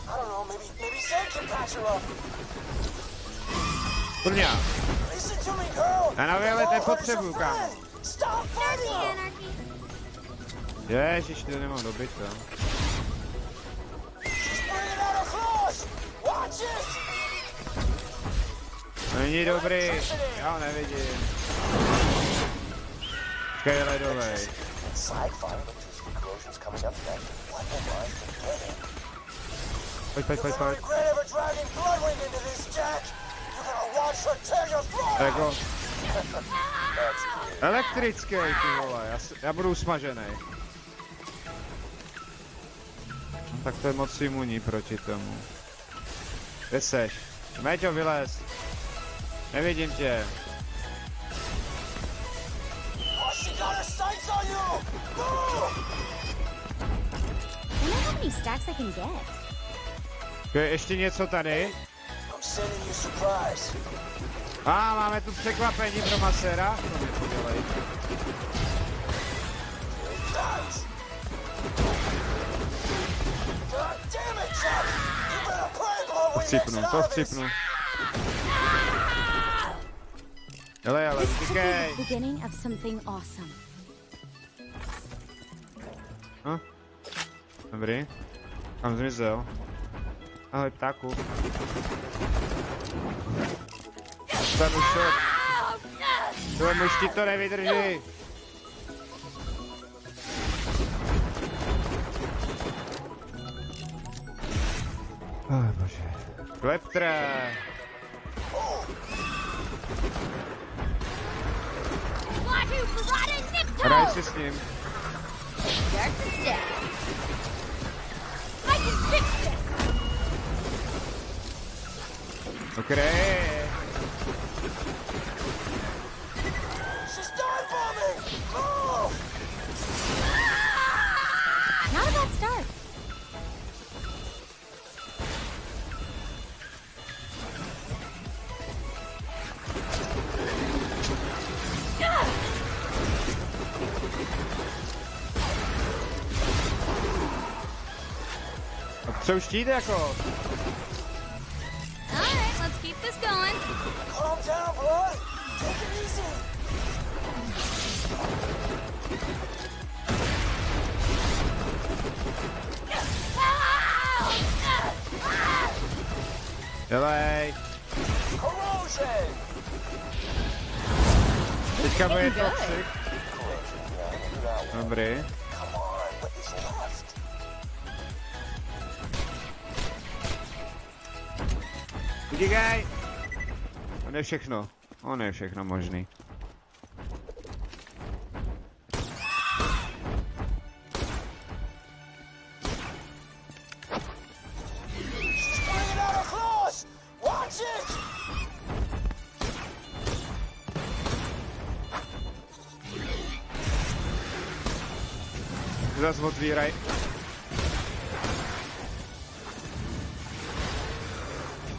I don't know, maybe Zed can patch her up. Kurňa. Listen to me, girl. Já na The výlet Vault nepotřebuju, Hunter's your kámo. friend. Stop fighting her. Anarchy! Ježiš, to nemám dobyt, to. She's bringing out her claws. Watch it. Není dobrý, já ho nevidím. Počkej, ledovej. Slag fire electricity corrosion's coming up next. What am I forgetting? Pojď. You're gonna regret ever dragging Bloodwing into this, Jack. You're gonna watch her tear your throat Jako, out. That's cute. elektrický, ty vole, já budu usmažený. No, tak to je moc imunní proti tomu. Kde seš? Méťo, vylez. Nevidím tě. Oh, she got her sights on you. Go! I wonder how many stacks I can get. Je ještě něco tady? I'm sending you surprise. Máme tu překvapení pro maséra. To mi podělej. Guys. God damn it, Jack! You better play Bloodwing next To office. chcípnu. Ale, This could be utíkej. the beginning of something awesome. No. Dobrý. Kam zmizel? Ahoj, ptáku. Stanu šok. Tohle můj štít to nevydrží. Bože. Kleptre. Wahoo, Parada, Hraj Nipto! si s ním. Start to step. I can fix this! Dobré. She's dive bombing. Move! Not a bad start. Co už štít jako? Alright, let's keep this going. Calm down, Blood. Take it easy. Dělej. Corrosion. Teďka bude Getting good. toxic. Dobrý. Come on, what is left? Utíkej! On je všechno. On je všechno možný. Zase otvíraj.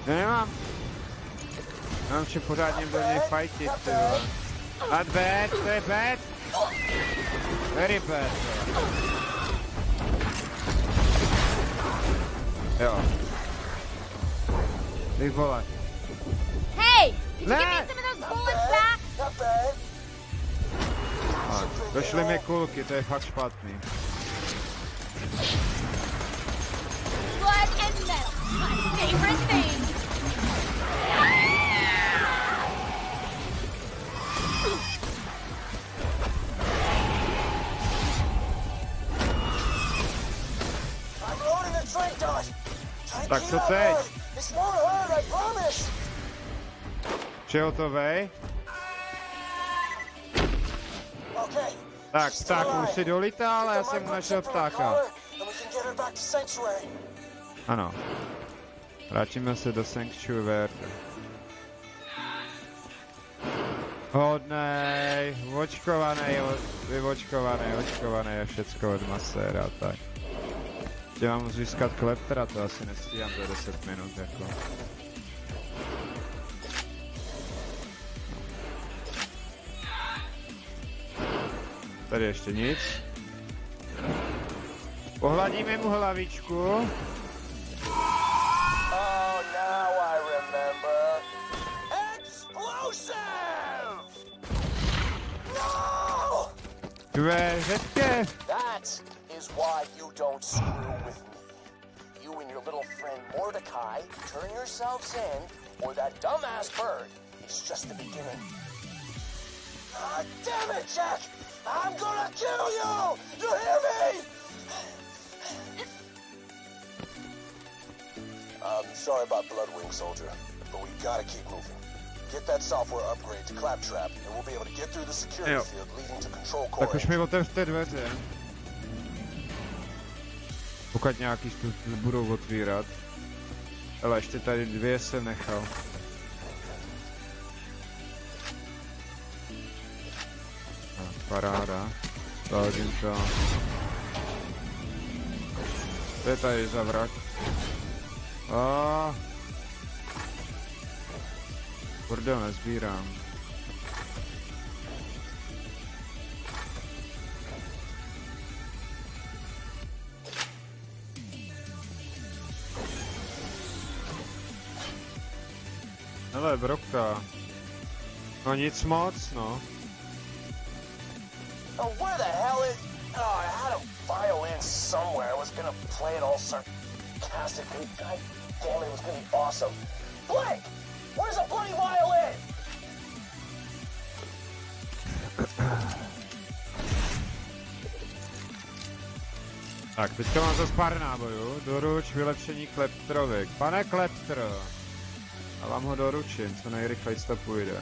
Já nemám čem pořádně do něj fajtit, ty vole. Not bad, to je bad. Very bad. Jo. Ty vole. Hey! Did you Ne! give me some of those bullets back? Not bad. Došly mi kulky, to je fakt špatný. Blood and metal. My favorite thing. I'm loading the train dot. Tak co teď? It's won't hurt, I promise. Vše hotovej? Okay. Tak, she's still pták už alive. si dolítá, ale já Get the jsem našel microchip in her ptáka. collar, and we can get her back to Sanctuary. Ano. Vrátíme se do Sanctuary. Hodnej, očkovaný a všecko od maséra, tak. Tě mám získat kleptera, to asi nestíhám za 10 minut, jako. Tady ještě nic. Pohladíme mu hlavičku. Oh, now I remember. Explosive! No! Dveřetke! That is why you don't screw with me. You and your little friend Mordecai turn yourselves in, or that dumbass bird is just the beginning. Ah, damn it, Jack! I'm gonna kill you! You hear me? Sorry about Bloodwing, soldier, but we gotta keep moving. Get that software upgrade to Claptrap, and we'll be able to get through the security field leading to control core. Tak už mi otevřte dveře. Pokud nějaký tu budou otvírat. Ale ještě tady dvě jsem nechal. Paráda. Založím to. Co je tady za vrak? Bordel nezbírám. Hele, brokta. No nic moc, no. Oh, where the hell is... Oh, I had a violin somewhere. I was gonna play it all sarcastically. God damn it, it was gonna be awesome. Blake! Where's a bloody violin? Tak, teďka mám zase pár nábojů. Doruč vylepšení Kleptrovi. Pane Kleptr! A vám ho doručím, co nejrychleji to půjde.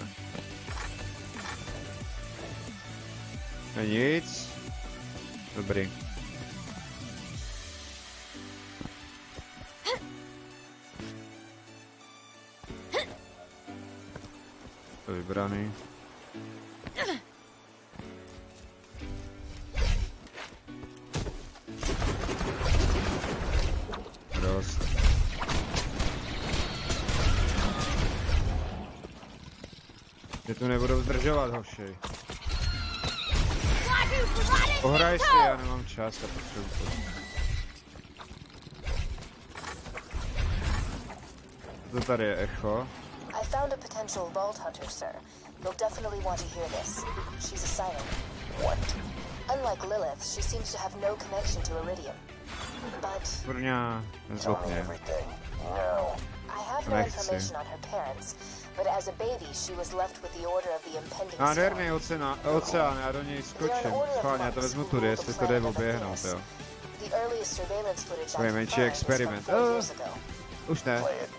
Nic. Dobrý. To vybraný. Dost. Mě tu nebudu zdržovat, hoši. Pohraj si, já nemám čas a potřebuji to. To tady je echo. I found a potential vault hunter, sir. You'll definitely want to hear this. She's a silent. What? Unlike Lilith, she seems to have no connection to Iridium. But Kurňa, Tell me zlotně. everything. No. I have no information on her parents. But as a baby, she was left with the order of the impending storm. Nádherný oceán, já do něj skočím. Schválně, já to vezmu tudy, jestli to jde oběhnout, jo. The earliest surveillance footage To je I menší could find was from experiment. 4 years ago. Už ne. Play it.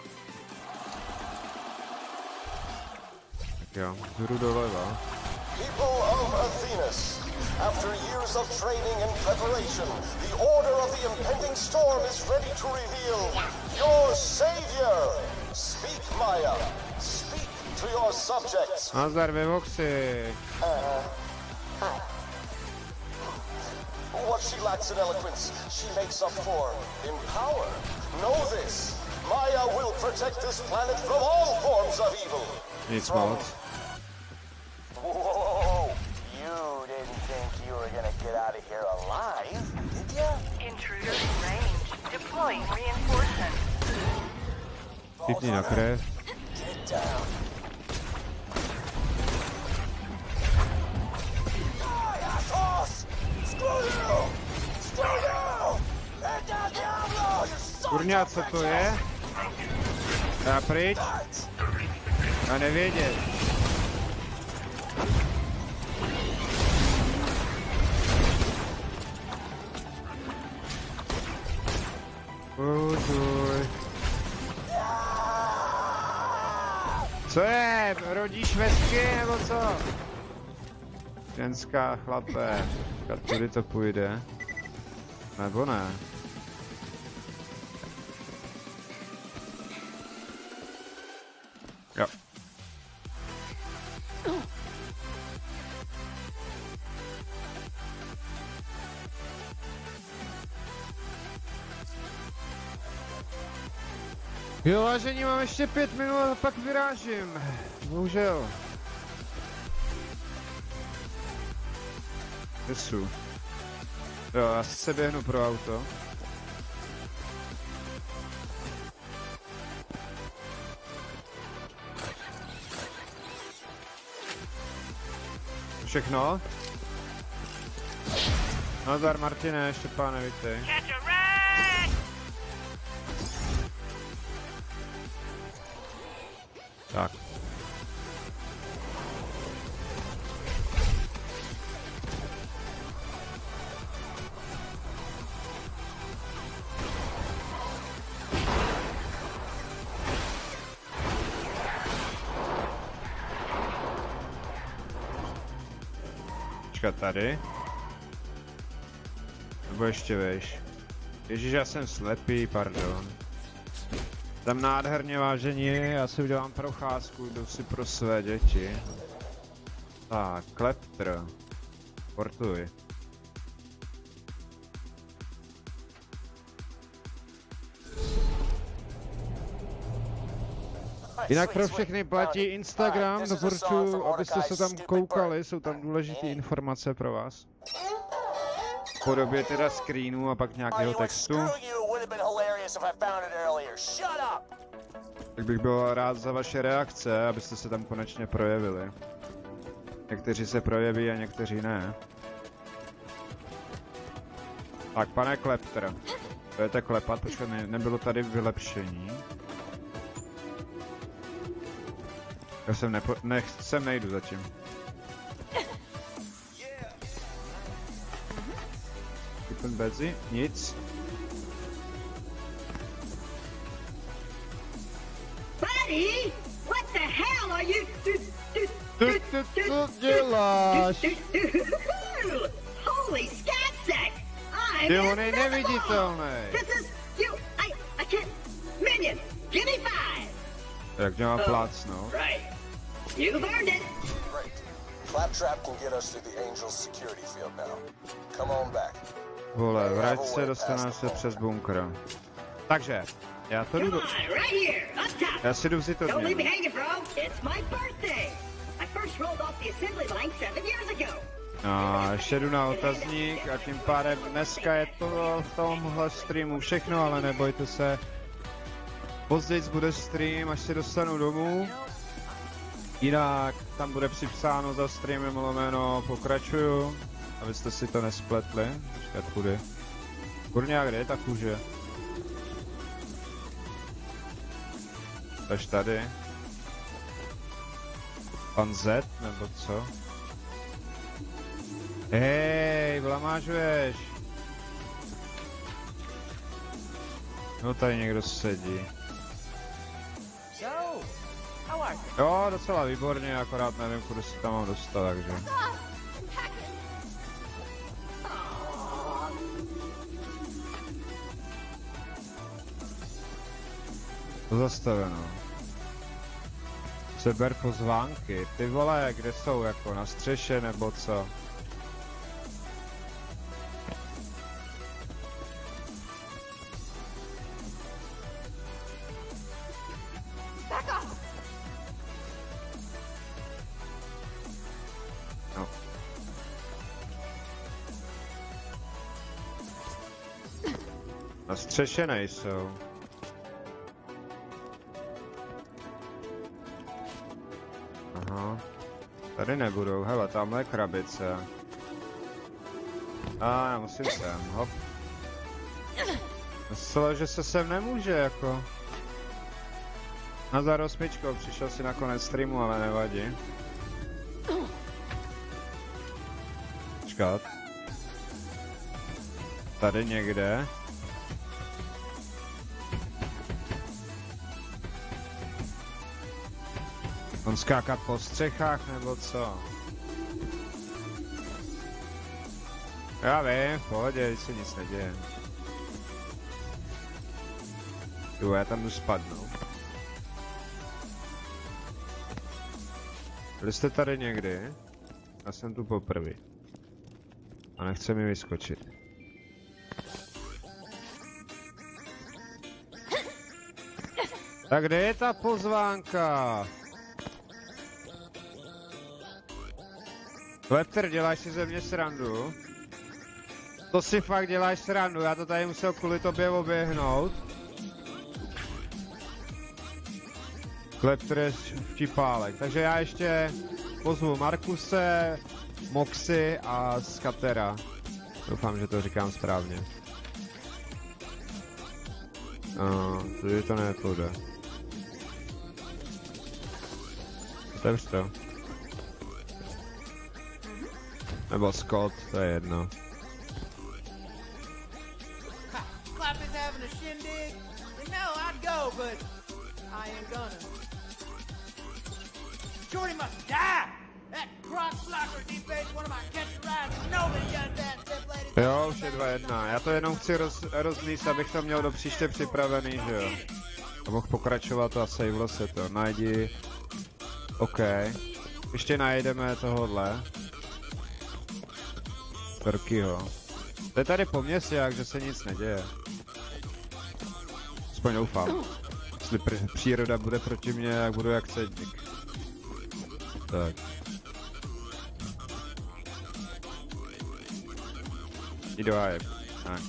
Tak jo, jdu doleva. People of Athenas, after years of training and preparation, the order of the impending storm is ready to reveal your savior. Speak, Maya. Speak to your subjects. Nazdar ve Voxy. Hi. what she lacks in eloquence, she makes up for in power. Know this. Maya will protect this planet from all forms of evil. Nic moc. Whoa! You didn't think you were gonna get out of here alive, did ya? Intruder in range. Deploying reinforcements. Chytni na krev. Get down. Die, assholes! Screw you! Screw you! And that Diablo! You son Kurňa, co to je? Já pryč. A nevědět. Utuj. Co je? Rodíš vesky nebo co? Ženská, chlape. Tudy to půjde. Nebo ne? Jo. Jo, vážení, mám ještě 5 minut a pak vyrážím. Bohužel. Jesu. Jo, já se běhnu pro auto. Všechno? Nazdar, Martine, Štěpáne, vítej. Tak. Počkat tady. Nebo ještě veš. Ježíš, já jsem slepý, pardon. Tam nádherně, vážení, já si udělám procházku, jdu si pro své děti. Tak, Kleptr. Portuj. Jinak pro všechny platí Instagram, doporučuji, abyste se tam koukali, jsou tam důležité informace pro vás. V podobě teda screenu a pak nějakého textu. Tak bych byl rád za vaše reakce, abyste se tam konečně projevili. Někteří se projeví a někteří ne. Tak, pane Klepter, budete klepat, počkat, nebylo tady vylepšení. Já jsem sem nejdu zatím. Ten Bezi? Nic. Buddy, what the hell are you? Co děláš? Holy scatsack! Ty on je neviditelný. This is you. I can't. Minion, give me 5. Jak mě mám plácnout? Right. You've earned it. Great. Claptrap can get us through the Angel's security field now. Come on back. Vole, vrať se, dostaneme se přes bunkr. Takže, já to jdu... Já si jdu vzít od něj. No, ještě jdu na otazník a tím pádem dneska je to v tomhle streamu všechno, ale nebojte se. Později bude stream, až se dostanu domů. Jinak tam bude připsáno za streamem lomeno pokračuju, abyste si to nespletli. Počkat, kudy. Kurňa, kde je ta kůže? Až tady. Pan Z, nebo co? Hej, blamážuješ. No tady někdo sedí. Jo, docela výborně, akorát nevím, kudy se tam mám dostat, takže. To zastaveno. Seber pozvánky. Ty vole, kde jsou, jako na střeše nebo co? No. Na střeše nejsou. Aha. Tady nebudou, hele, tamhle je krabice. Já musím sem, hop. Myslel, že se sem nemůže, jako. Nazdar Osmičko, přišel si na konec streamu, ale nevadí. Počkat. Tady někde. On skákat po střechách, nebo co? Já vím, v pohodě, když se nic neděje. Jo, já tam jdu spadnout. Byli jste tady někdy? Já jsem tu poprvé. A nechce mi vyskočit. Tak kde je ta pozvánka? Lepter, děláš si ze mě srandu? To si fakt děláš srandu, já to tady musel kvůli tobě oběhnout. Lepter je vtipálek, takže já ještě pozvu Markuse, Moxy a Skatera. Doufám, že to říkám správně. Tady to nepůjde. Otevř to. Nebo Scott, to je jedno. Clap is having a shindig. You know, I'd go, but I ain't gonna. Shorty must die! That cross blocker defaced one of my catch rides. Nobody does that, step lady. Jo, už je 2-1. Já to jenom chci rozlíst, abych to měl do příště připravený, že jo. A mohl pokračovat a savelo se to. Najdi. OK. Ještě najdeme tohodle. Perkyho. To je tady po městě, jak že se nic neděje. Aspoň doufám. Jestli příroda bude proti mně, jak budu jak cedník. Tak. Jdi do háje. Tak.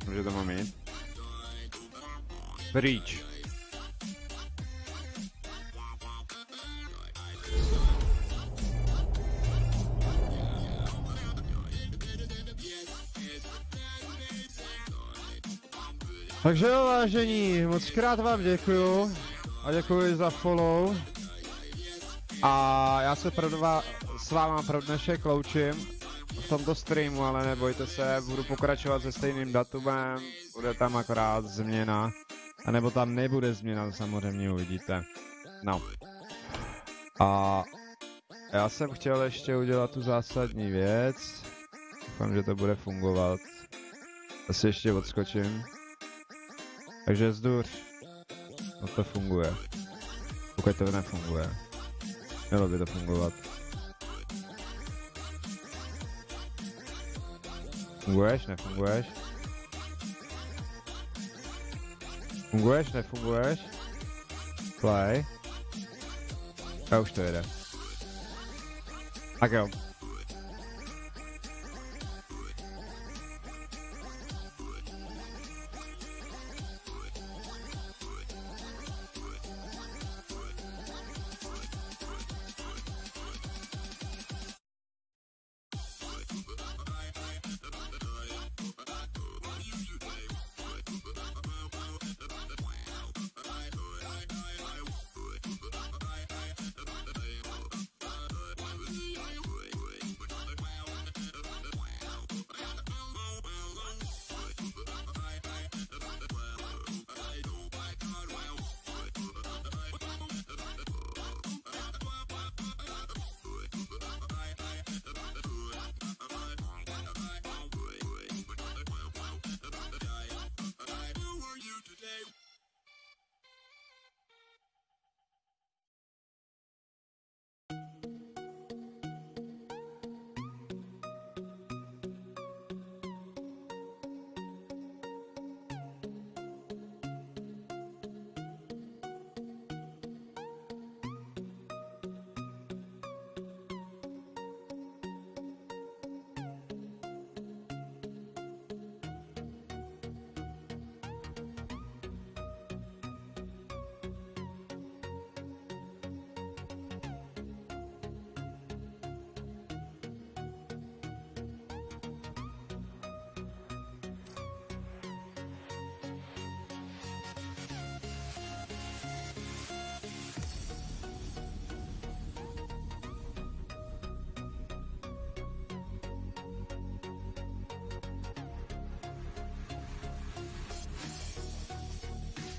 Může to mám jít? Pryč. Takže jo, vážení, moc krát vám děkuju a děkuji za follow. A já se s váma pro dnešek loučím v tomto streamu, ale nebojte se, budu pokračovat se stejným datumem, bude tam akorát změna, anebo tam nebude změna, samozřejmě uvidíte. No. A já jsem chtěl ještě udělat tu zásadní věc, doufám, že to bude fungovat. Asi ještě odskočím. Takže vzduch. No to funguje. Pokud to nefunguje. Mělo by to fungovat. Funguješ? Nefunguješ? Funguješ? Nefunguješ? Play. A už to jede. Tak jo.